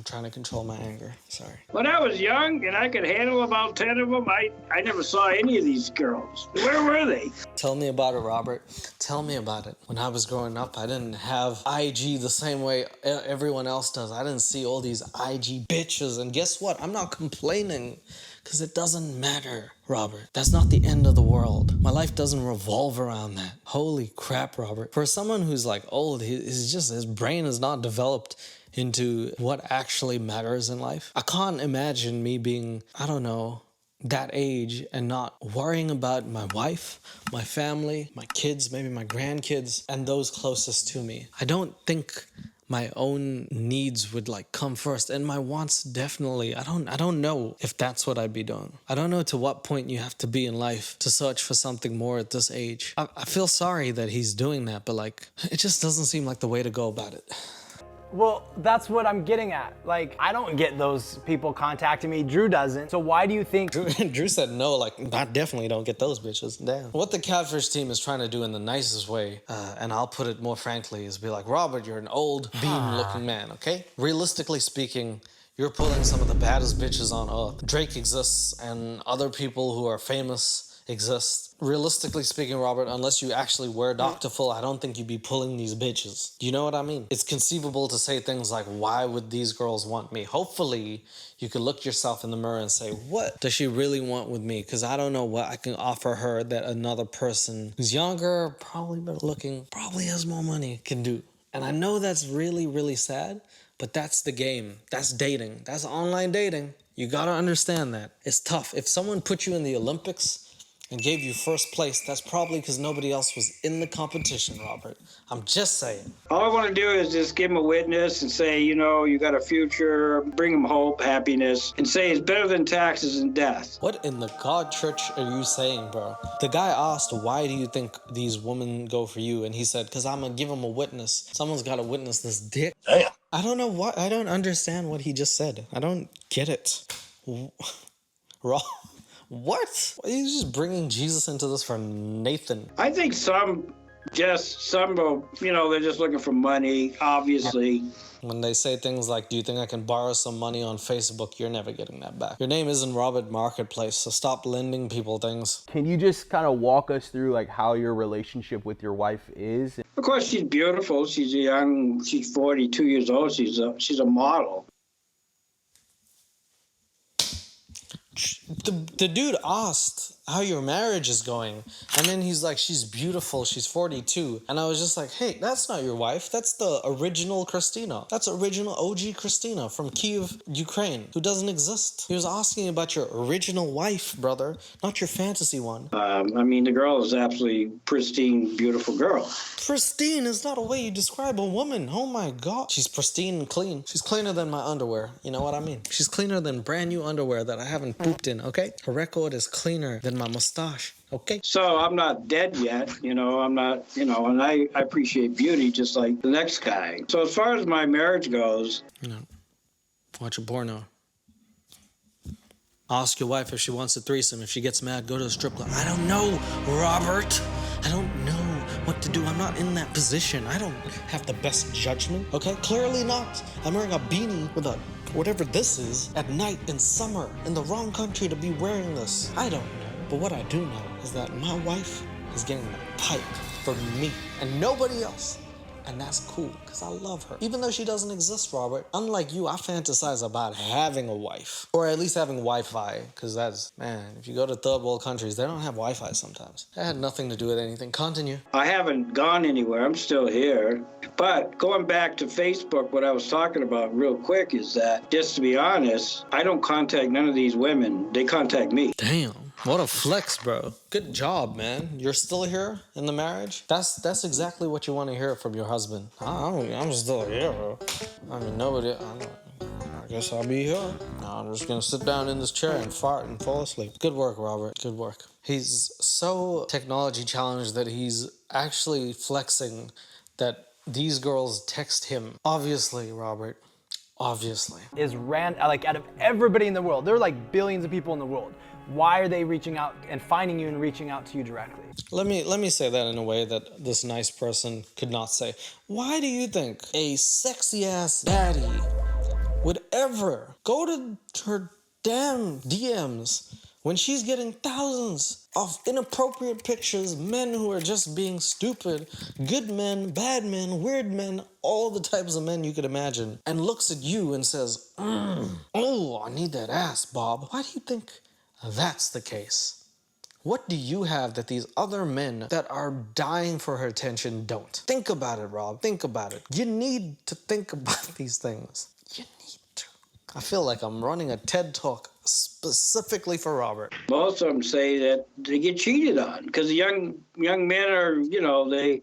trying to control my anger. Sorry. When I was young and I could handle about 10 of them, I never saw any of these girls. Where were they? Tell me about it, Robert. Tell me about it. When I was growing up, I didn't have IG the same way everyone else does. I didn't see all these IG bitches. And guess what? I'm not complaining. Because it doesn't matter, Robert. That's not the end of the world. My life doesn't revolve around that. Holy crap, Robert. For someone who's like old, his brain is not developed into what actually matters in life. I can't imagine me being, I don't know, that age and not worrying about my wife, my family, my kids, maybe my grandkids, and those closest to me. I don't think my own needs would like come first, and my wants definitely. I don't know if that's what I'd be doing. I don't know to what point you have to be in life to search for something more at this age. I feel sorry that he's doing that, but like, it just doesn't seem like the way to go about it. Well, that's what I'm getting at. Like, I don't get those people contacting me. Drew doesn't. So why do you think... Drew said no, like, I definitely don't get those bitches. Damn. What the Catfish team is trying to do in the nicest way, and I'll put it more frankly, is be like, Robert, you're an old, bean-looking man, okay? Realistically speaking, you're pulling some of the baddest bitches on earth. Drake exists, and other people who are famous exist. Realistically speaking, Robert, unless you actually were Dr. Full, I don't think you'd be pulling these bitches. Do you know what I mean? It's conceivable to say things like, why would these girls want me? Hopefully, you could look yourself in the mirror and say, what does she really want with me? Because I don't know what I can offer her that another person who's younger, probably better looking, probably has more money can do. And I know that's really, really sad, but that's the game. That's dating. That's online dating. You gotta understand that. It's tough. If someone put you in the Olympics and gave you first place, that's probably because nobody else was in the competition, Robert. I'm just saying. All I want to do is just give him a witness and say, you know, you got a future, bring him hope, happiness, and say it's better than taxes and death. What in the God church are you saying, bro? The guy asked, why do you think these women go for you? And he said, because I'm going to give him a witness. Someone's got to witness this dick. Damn. I don't know what, I don't understand what he just said. I don't get it. Raw. What? He's just bringing Jesus into this for Nathan. I think some will, you know, they're just looking for money, obviously. When they say things like, do you think I can borrow some money on Facebook? You're never getting that back. Your name isn't Robert Marketplace, so stop lending people things. Can you just kind of walk us through like how your relationship with your wife is? Of course, she's beautiful. She's young. She's 42 years old. She's a model. The dude asked how your marriage is going, and then he's like, she's beautiful, she's 42, and I was just like, hey, that's not your wife, that's the original Christina. That's original OG Christina from Kyiv, Ukraine, who doesn't exist. He was asking about your original wife, brother, not your fantasy one. I mean, the girl is absolutely pristine, beautiful girl. Pristine is not a way you describe a woman. Oh my God. She's pristine and clean. She's cleaner than my underwear. You know what I mean? She's cleaner than brand new underwear that I haven't pooped in, okay? Her record is cleaner than my mustache, okay? So I'm not dead yet, you know, I'm not, you know, and I appreciate beauty just like the next guy. So as far as my marriage goes... No. Watch a porno. Ask your wife if she wants a threesome. If she gets mad, go to a strip club. I don't know, Robert. I don't know what to do. I'm not in that position. I don't have the best judgment, okay? Clearly not. I'm wearing a beanie with a whatever this is at night in summer in the wrong country to be wearing this. I don't know. But what I do know is that my wife is getting the pipe from me and nobody else. And that's cool, because I love her. Even though she doesn't exist, Robert, unlike you, I fantasize about having a wife. Or at least having Wi-Fi, because that's, man, if you go to third world countries, they don't have Wi-Fi sometimes. That had nothing to do with anything. Continue. I haven't gone anywhere. I'm still here. But going back to Facebook, what I was talking about real quick is that, just to be honest, I don't contact none of these women. They contact me. Damn. What a flex, bro. Good job, man. You're still here in the marriage? That's exactly what you want to hear from your husband. I'm still here, bro. I mean, nobody... I guess I'll be here. Now I'm just gonna sit down in this chair and fart and fall asleep. Good work, Robert. Good work. He's so technology challenged that he's actually flexing that these girls text him. Obviously, Robert. Obviously. Is like out of everybody in the world, there are like billions of people in the world. Why are they reaching out and finding you and reaching out to you directly? Let me say that in a way that this nice person could not say. Why do you think a sexy ass daddy would ever go to her damn DMs when she's getting thousands of inappropriate pictures, men who are just being stupid, good men, bad men, weird men, all the types of men you could imagine, and looks at you and says, oh, I need that ass, Bob. Why do you think that's the case? What do you have that these other men that are dying for her attention don't? Think about it, Rob. Think about it. You need to think about these things. You need to. I feel like I'm running a TED Talk specifically for Robert. Most of them say that they get cheated on because young men are,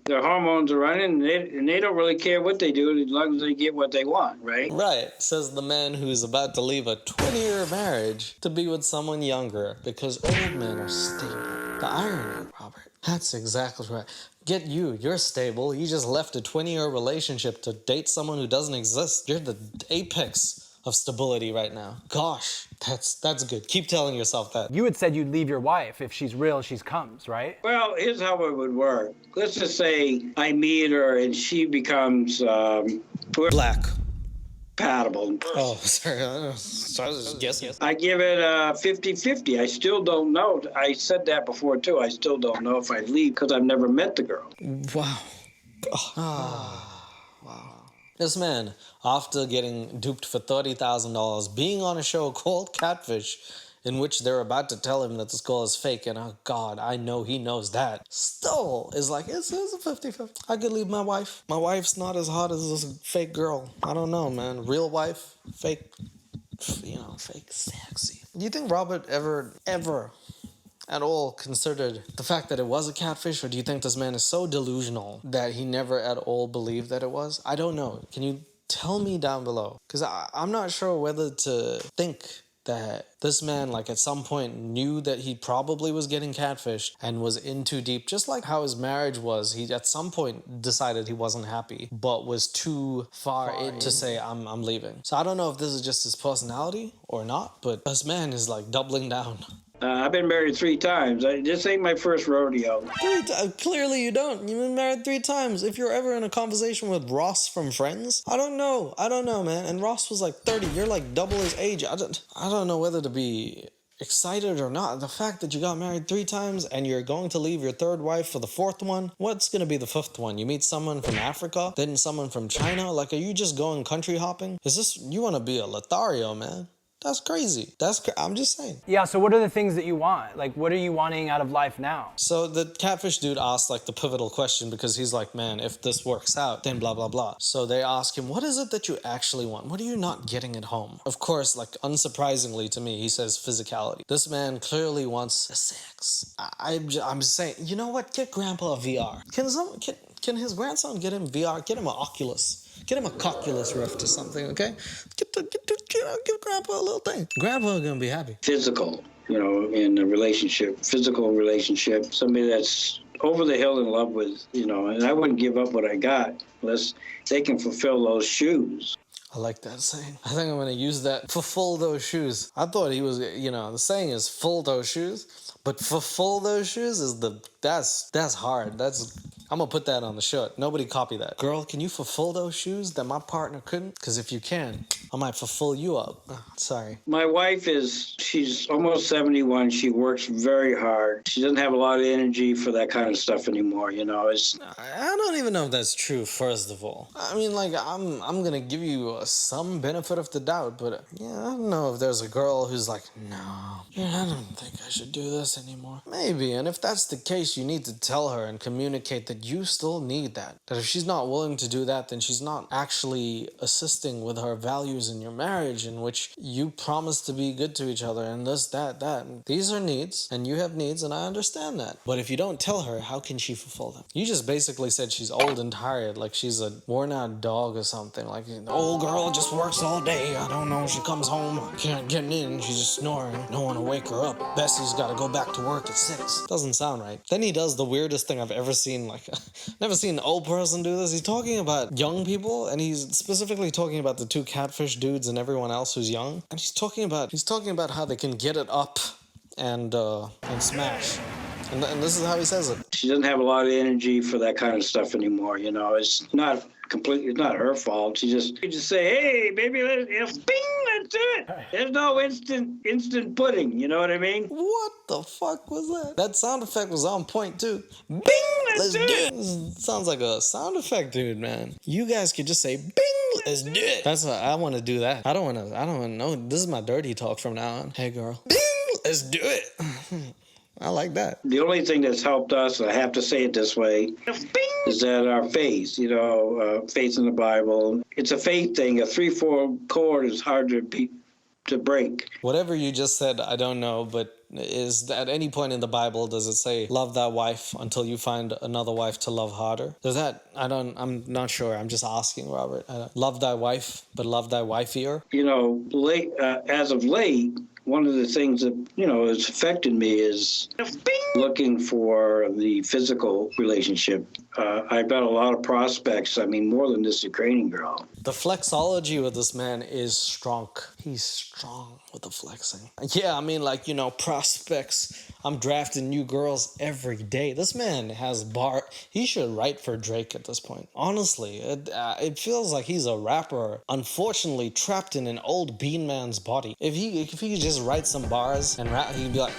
their hormones are running and they don't really care what they do as long as they get what they want, right? Right, says the man who's about to leave a 20-year marriage to be with someone younger because old men are stable. The irony, Robert. That's exactly right. Get you. You're stable. You just left a 20-year relationship to date someone who doesn't exist. You're the apex of stability right now. Gosh, that's good. Keep telling yourself that. You had said you'd leave your wife if she's real, she comes, right? Well, here's how it would work. Let's just say I meet her and she becomes Black. compatible. Oh, sorry. I was just guessing. I give it 50-50. I still don't know. I said that before too. I still don't know if I leave because I've never met the girl. Wow. Wow. This man, after getting duped for $30,000, being on a show called Catfish, in which they're about to tell him that this girl is fake, and oh God, I know he knows that, still is like, it's a 50-50. I could leave my wife. My wife's not as hot as this fake girl. I don't know, man. Real wife, fake, fake sexy. Do you think Robert ever at all considered the fact that it was a catfish, or do you think this man is so delusional that he never at all believed that it was? I don't know. Can you tell me down below? Because I'm not sure whether to think that this man, like, at some point knew that he probably was getting catfished and was in too deep, just like how his marriage was. He at some point decided he wasn't happy, but was too far in to say, I'm leaving. So I don't know if this is just his personality or not, but this man is like doubling down. I've been married 3 times. This ain't my first rodeo. 3 times? Clearly you don't. You've been married 3 times. If you're ever in a conversation with Ross from Friends, I don't know, man. And Ross was like 30. You're like double his age. I don't know whether to be excited or not. The fact that you got married 3 times and you're going to leave your 3rd wife for the 4th one. What's going to be the 5th one? You meet someone from Africa, then someone from China? Like, are you just going country hopping? You want to be a Lothario, man? That's crazy. I'm just saying. Yeah, so what are the things that you want? Like, what are you wanting out of life now? So the catfish dude asked like the pivotal question because he's like, man, if this works out, then blah, blah, blah. So they ask him, what is it that you actually want? What are you not getting at home? Of course, like, unsurprisingly to me, he says physicality. This man clearly wants sex. I'm just saying, you know what? Get grandpa a VR. Can his grandson get him VR? Get him an Oculus. Get him a Cocculus Rift or something, okay? Give Grandpa a little thing. Grandpa gonna be happy. Physical, in a relationship, physical relationship, somebody that's over the hill in love with, and I wouldn't give up what I got unless they can fulfill those shoes. I like that saying. I think I'm gonna use that. Fulfill those shoes. I thought he was, the saying is full those shoes, but fulfill those shoes is that's hard. I'm gonna put that on the shirt. Nobody copy that. Girl, can you fulfill those shoes that my partner couldn't? Because if you can, I might fulfill you up. Sorry. My wife she's almost 71. She works very hard. She doesn't have a lot of energy for that kind of stuff anymore, you know. I don't even know if that's true, first of all. I mean, like, I'm gonna give you some benefit of the doubt, but yeah, I don't know if there's a girl who's like, no, yeah, I don't think I should do this anymore. Maybe, and if that's the case, you need to tell her and communicate that you still need that. That if she's not willing to do that, then she's not actually assisting with her values in your marriage, in which you promise to be good to each other, and this, that. These are needs, and you have needs, and I understand that. But if you don't tell her, how can she fulfill them? You just basically said she's old and tired, like she's a worn-out dog or something. Like, the old girl just works all day. I don't know, she comes home, can't get in, she's just snoring. No one to wake her up. Bessie's gotta go back to work at 6. Doesn't sound right. Then he does the weirdest thing I've ever seen. Like, never seen an old person do this. He's talking about young people, and he's specifically talking about the 2 Catfish dudes and everyone else who's young. And he's talking about how they can get it up and smash. And this is how he says it. She doesn't have a lot of energy for that kind of stuff anymore, you know. It's not her fault. You just say, hey, baby, bing, let's do it. There's no instant pudding, you know what I mean? What the fuck was that? That sound effect was on point too. Bing, let's do it. Sounds like a sound effect dude, man. You guys could just say, bing, let's do it. That's what I want to do that. I don't want to know. This is my dirty talk from now on. Hey girl, bing, let's do it. I like that. The only thing that's helped us, I have to say it this way, is that our faith, you know, faith in the Bible. It's a faith thing. A 3/4 chord is hard to break. Whatever you just said, I don't know, but is at any point in the Bible does it say love thy wife until you find another wife to love harder? Does that? I'm not sure. I'm just asking, Robert. Love thy wife, but love thy wifeier. You know, as of late, one of the things that, you know, has affected me is looking for the physical relationship. I've got a lot of prospects. I mean, more than this Ukrainian girl. The flexology with this man is strong. He's strong with the flexing. Yeah, I mean, like, you know, prospects. I'm drafting new girls every day. This man has he should write for Drake at this point. Honestly, it feels like he's a rapper, unfortunately trapped in an old bean man's body. If he could just write some bars and rap, he'd be like,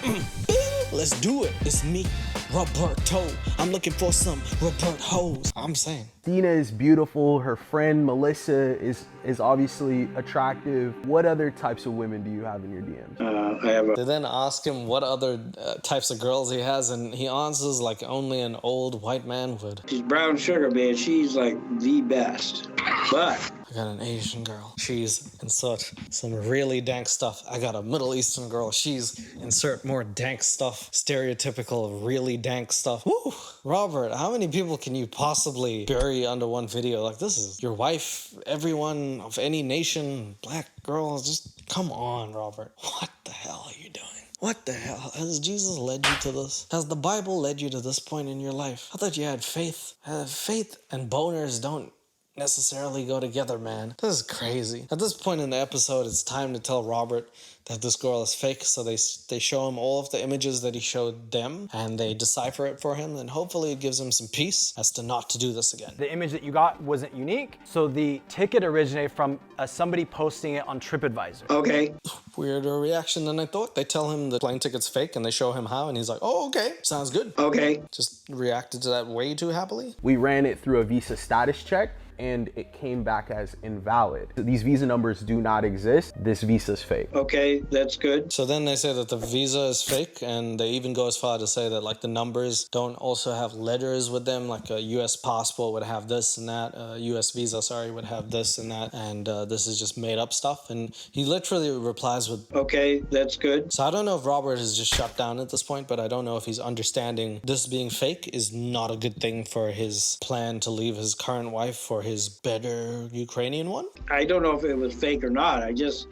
let's do it. It's me, Roberto. I'm looking for some Robert hoes. I'm saying. Dina is beautiful. Her friend Melissa is obviously attractive. What other types of women do you have in your DMs? I have They then ask him what other types of girls he has, and he answers like only an old white man would. She's brown sugar, man. She's like the best. But I got an Asian girl. She's insert some really dank stuff. I got a Middle Eastern girl. She's insert more dank stuff. Stereotypical, really dank stuff. Woo! Robert, how many people can you possibly bury under one video? Like, this is your wife, everyone of any nation, black girl. Just come on, Robert. What the hell are you doing? What the hell? Has Jesus led you to this? Has the Bible led you to this point in your life? I thought you had faith. Faith and boners don't necessarily go together, man. This is crazy. At this point in the episode, it's time to tell Robert that this girl is fake, so they show him all of the images that he showed them, and they decipher it for him, and hopefully it gives him some peace as to not to do this again. The image that you got wasn't unique, so the ticket originated from somebody posting it on TripAdvisor. okay. Weirder reaction than I thought. They tell him the plane ticket's fake, and they show him how, and he's like, oh, okay, sounds good. Okay. Just reacted to that way too happily. We ran it through a visa status check, and it came back as invalid. These visa numbers do not exist. This visa's fake. Okay, that's good. So then they say that the visa is fake, and they even go as far to say that like the numbers don't also have letters with them, like a US passport would have this and that, a US visa, would have this and that, and this is just made up stuff. And he literally replies with, Okay, that's good. so I don't know if Robert is just shut down at this point, but I don't know if he's understanding this being fake is not a good thing for his plan to leave his current wife for his better Ukrainian one. I don't know if it was fake or not. I just,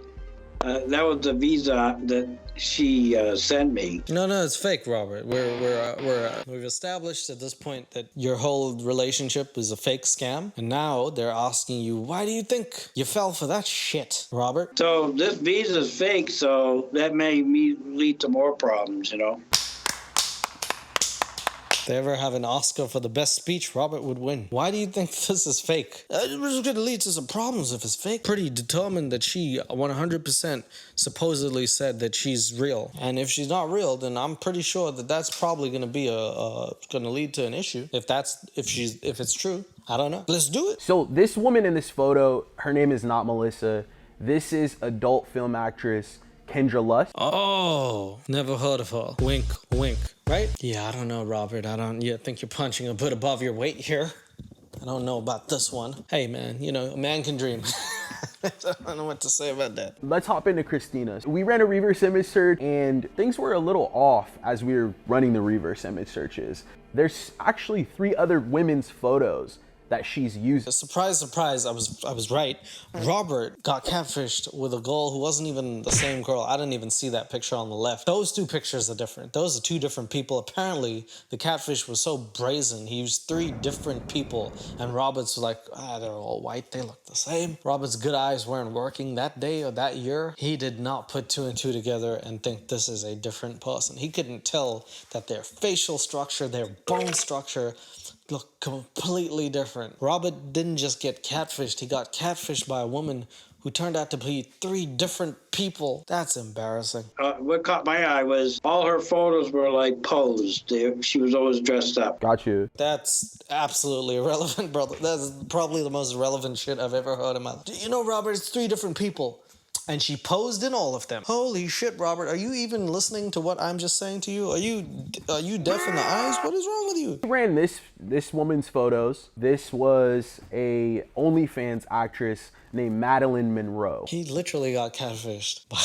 that was the visa that she sent me. No, it's fake, Robert. We've established at this point that your whole relationship is a fake scam, and now they're asking you, why do you think you fell for that shit, Robert? So this visa is fake, so that may lead to more problems, you know. If they ever have an Oscar for the best speech, Robert would win. Why do you think this is fake? It was going to lead to some problems if it's fake. Pretty determined that she 100% supposedly said that she's real. And if she's not real, then I'm pretty sure that that's probably going to be going to lead to an issue. If it's true, I don't know. Let's do it. So this woman in this photo, her name is not Melissa. This is adult film actress Kendra Lust. Oh, never heard of her. Wink, wink. Right? Yeah, I don't know, Robert. I think you're punching a bit above your weight here. I don't know about this one. Hey, man, a man can dream. I don't know what to say about that. Let's hop into Christina. We ran a reverse image search and things were a little off as we were running the reverse image searches. There's actually 3 other women's photos that she's used. Surprise, surprise, I was right. Robert got catfished with a girl who wasn't even the same girl. I didn't even see that picture on the left. Those 2 pictures are different. Those are 2 different people. Apparently, the catfish was so brazen. He used 3 different people. And Robert's was like, they're all white. They look the same. Robert's good eyes weren't working that day or that year. He did not put 2 and 2 together and think this is a different person. He couldn't tell that their facial structure, their bone structure, look completely different. Robert didn't just get catfished, he got catfished by a woman who turned out to be 3 different people. That's embarrassing. What caught my eye was all her photos were like posed. She was always dressed up. Got you. That's absolutely irrelevant, brother. That's probably the most relevant shit I've ever heard in my life. You know, Robert, it's 3 different people. And she posed in all of them. Holy shit, Robert, are you even listening to what I'm just saying to you? Are you deaf in the eyes? What is wrong with you? We ran this woman's photos. This was a OnlyFans actress named Madeline Monroe. He literally got catfished by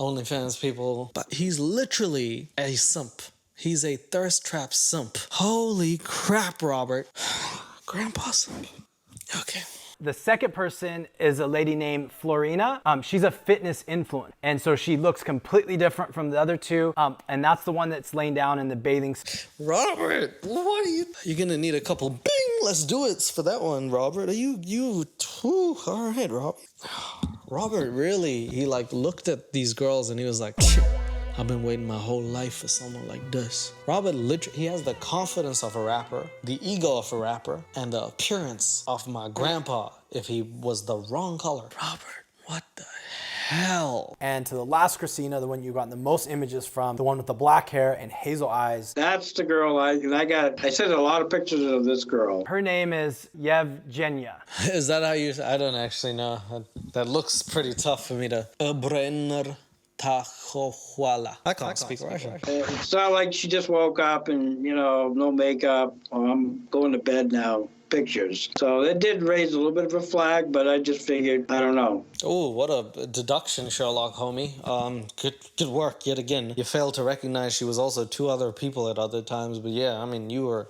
OnlyFans people. But he's literally a simp. He's a thirst trap simp. Holy crap, Robert. Grandpa simp. Okay. The second person is a lady named Florina. She's a fitness influencer. And so she looks completely different from the other 2. And that's the one that's laying down in the bathing. Robert, what are you? You're gonna need a couple bing, let's do it for that one, Robert. All right, Robert. Robert really, he looked at these girls and he was like, I've been waiting my whole life for someone like this. Robert literally, he has the confidence of a rapper, the ego of a rapper, and the appearance of my grandpa if he was the wrong color. Robert, what the hell? And to the last Christina, the one you gotten the most images from, the one with the black hair and hazel eyes. That's the girl I sent a lot of pictures of this girl. Her name is Yevgenia. Is that how you, I don't actually know. That looks pretty tough for me to, I can't speak Russian. It's not like she just woke up and, no makeup. Oh, I'm going to bed now. Pictures. So it did raise a little bit of a flag, but I just figured, I don't know. Oh, what a deduction, Sherlock, homie. Good work yet again. You failed to recognize she was also 2 other people at other times, but yeah, I mean, you were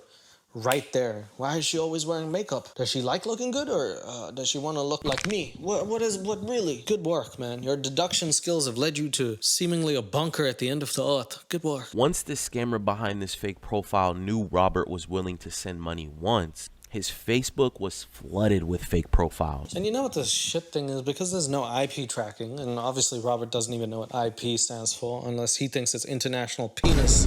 right there. Why is she always wearing makeup? Does she like looking good, or does she want to look like me? What really? Good work, man. Your deduction skills have led you to seemingly a bunker at the end of the earth. Good work. Once the scammer behind this fake profile knew Robert was willing to send money once, his Facebook was flooded with fake profiles. And you know what the shit thing is? Because there's no IP tracking, and obviously Robert doesn't even know what IP stands for unless he thinks it's international penis,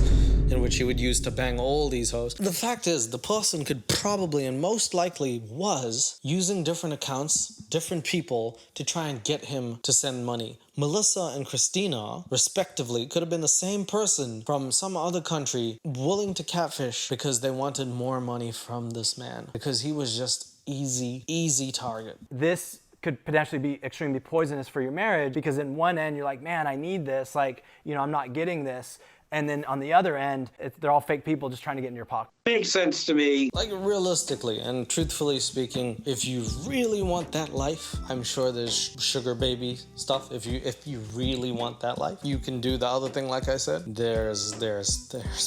in which he would use to bang all these hoes. The fact is, the person could probably, and most likely was, using different accounts, different people, to try and get him to send money. Melissa and Christina, respectively, could have been the same person from some other country willing to catfish because they wanted more money from this man. Because he was just easy target. This could potentially be extremely poisonous for your marriage because in one end, you're like, man, I need this. I'm not getting this. And then on the other end, they're all fake people just trying to get in your pocket. Makes sense to me. Realistically and truthfully speaking, if you really want that life, I'm sure there's sugar baby stuff. If you really want that life, you can do the other thing. Like I said, there's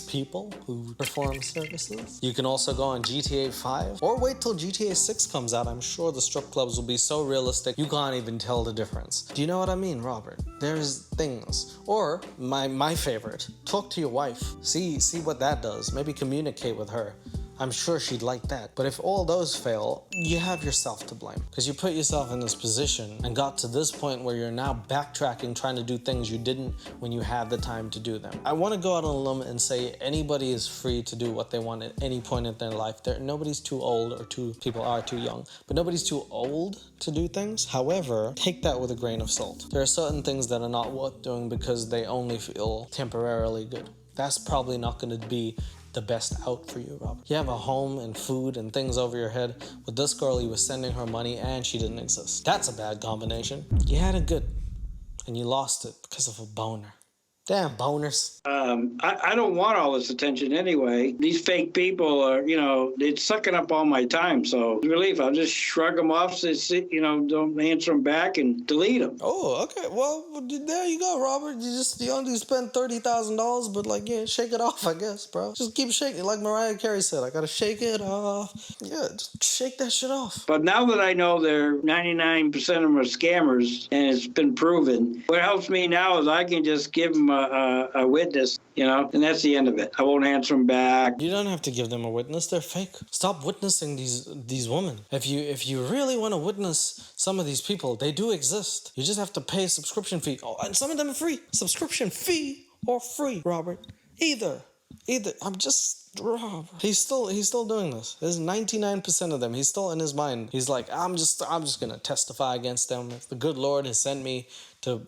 people who perform services. You can also go on GTA 5 or wait till GTA 6 comes out. I'm sure the strip clubs will be so realistic you can't even tell the difference. Do you know what I mean, Robert? There's things. Or my favorite, talk to your wife. See what that does. Maybe communicate with her. I'm sure she'd like that. But if all those fail, you have yourself to blame. Because you put yourself in this position and got to this point where you're now backtracking, trying to do things you didn't when you had the time to do them. I want to go out on a limb and say anybody is free to do what they want at any point in their life. Nobody's too old, or people are too young, but nobody's too old to do things. However, take that with a grain of salt. There are certain things that are not worth doing because they only feel temporarily good. That's probably not going to be the best out for you, Robert. You have a home and food and things over your head. With this girl, you were sending her money and she didn't exist. That's a bad combination. You had it good and you lost it because of a boner. Damn boners. I don't want all this attention anyway. These fake people are, they're sucking up all my time. So relief, I'll just shrug them off, don't answer them back and delete them. Oh, okay. Well, there you go, Robert. You only spent $30,000, but shake it off, I guess, bro. Just keep shaking, like Mariah Carey said. I gotta shake it off. Yeah, just shake that shit off. But now that I know they're 99% of them are scammers and it's been proven, what helps me now is I can just give them a witness, and that's the end of it. I won't answer them back. You don't have to give them a witness. They're fake. Stop witnessing these women. If you really want to witness some of these people, they do exist. You just have to pay a subscription fee. Oh, and some of them are free. Subscription fee or free, Robert. Either. I'm just Robert. He's still doing this. There's 99% of them. He's still in his mind. He's like, I'm just gonna testify against them. The good Lord has sent me to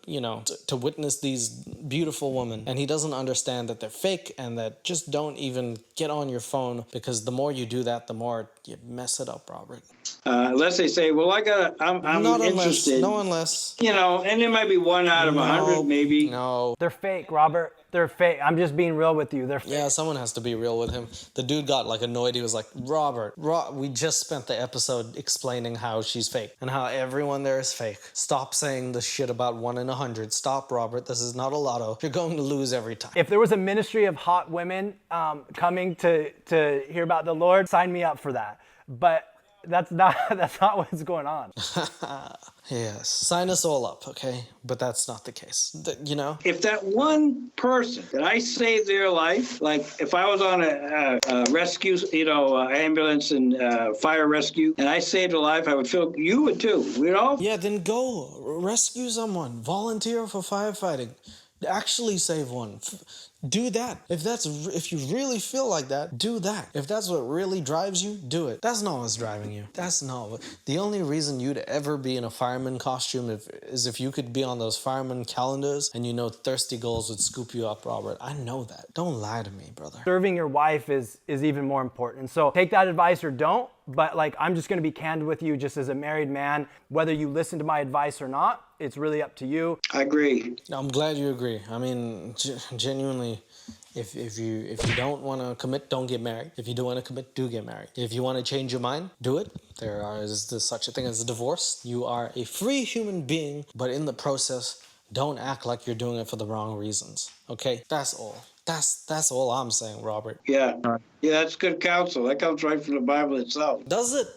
witness these beautiful women. And he doesn't understand that they're fake and that just don't even get on your phone, because the more you do that, the more you mess it up, Robert. Unless they say, well, I'm Not interested. Unless. And there might be one out of 100 maybe. No. They're fake, Robert. They're fake. I'm just being real with you. They're fake. Yeah, someone has to be real with him. The dude got annoyed. He was like, Robert, we just spent the episode explaining how she's fake and how everyone there is fake. Stop saying the shit about 1 in 100. Stop, Robert. This is not a lotto. You're going to lose every time. If there was a ministry of hot women coming to hear about the Lord, sign me up for that. But that's not what's going on. Yes, sign us all up, okay? But that's not the case, If that one person that I saved their life, like if I was on a rescue, ambulance and fire rescue, and I saved a life, I would feel you would too. We'd all. Yeah, then go rescue someone. Volunteer for firefighting. Actually save one. Do that. If you really feel like that, do that. If that's what really drives you, do it. That's not what's driving you. That's not what. The only reason you'd ever be in a fireman costume is if you could be on those fireman calendars and thirsty girls would scoop you up, Robert. I know that. Don't lie to me, brother. Serving your wife is even more important. So take that advice or don't. But I'm just going to be candid with you, just as a married man. Whether you listen to my advice or not, it's really up to you. I agree. I'm glad you agree. I mean, genuinely, if you don't want to commit, don't get married. If you do want to commit, do get married. If you want to change your mind, do it. Is such a thing as a divorce. You are a free human being, but in the process, don't act like you're doing it for the wrong reasons. Okay? That's all. That's all I'm saying, Robert. Yeah, that's good counsel. That comes right from the Bible itself. Does it?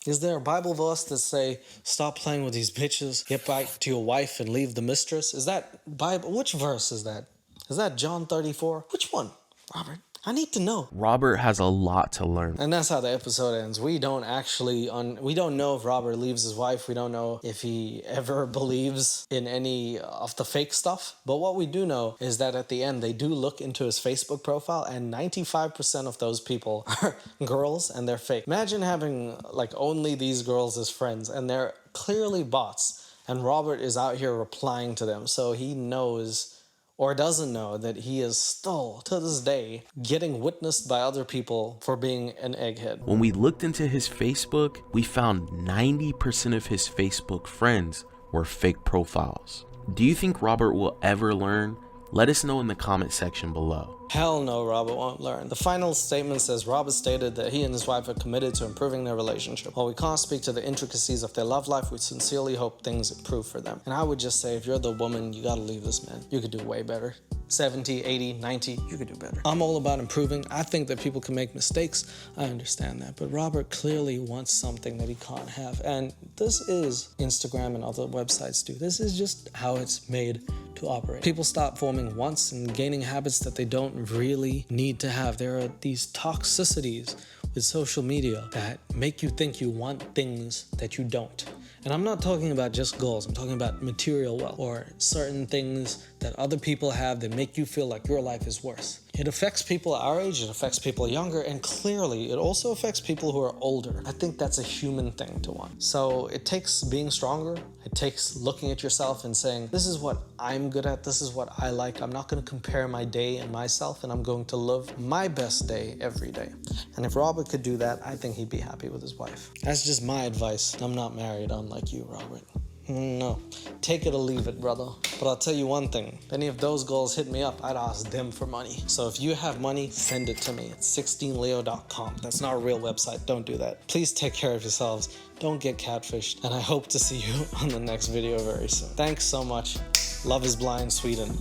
Is there a Bible verse that say, stop playing with these bitches, get back to your wife and leave the mistress? Is that Bible? Which verse is that? Is that John 34? Which one, Robert? I need to know. Robert has a lot to learn. And that's how the episode ends. We don't know if Robert leaves his wife. We don't know if he ever believes in any of the fake stuff. But what we do know is that at the end, they do look into his Facebook profile, and 95% of those people are girls and they're fake. Imagine having only these girls as friends, and they're clearly bots. And Robert is out here replying to them. So he knows or doesn't know that he is still, to this day, getting witnessed by other people for being an egghead. When we looked into his Facebook, we found 90% of his Facebook friends were fake profiles. Do you think Robert will ever learn? Let us know in the comment section below. Hell no, Robert won't learn. The final statement says Robert stated that he and his wife are committed to improving their relationship. While we can't speak to the intricacies of their love life, we sincerely hope things improve for them. And I would just say, if you're the woman, you gotta leave this man. You could do way better. 70, 80, 90, you could do better. I'm all about improving. I think that people can make mistakes. I understand that. But Robert clearly wants something that he can't have. And this is Instagram and other websites do. This is just how it's made to operate. People stop forming wants and gaining habits that they don't really need to have. There are these toxicities with social media that make you think you want things that you don't. And I'm not talking about just goals, I'm talking about material wealth or certain things that other people have that make you feel like your life is worse. It affects people our age, it affects people younger, and clearly it also affects people who are older. I think that's a human thing to want. So it takes being stronger, it takes looking at yourself and saying, this is what I'm good at, this is what I like. I'm not gonna compare my day and myself, and I'm going to live my best day every day. And if Robert could do that, I think he'd be happy with his wife. That's just my advice. I'm not married, unlike you, Robert. No, take it or leave it, brother. But I'll tell you one thing, if any of those girls hit me up, I'd ask them for money. So if you have money, send it to me. It's sixteenleo.com. That's not a real website, don't do that. Please take care of yourselves, don't get catfished, and I hope to see you on the next video very soon. Thanks so much. Love is blind, Sweden.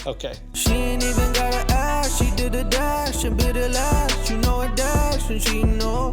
Okay. She ain't even gotta ask, she did a dash and bit the last. You know a dash and she know.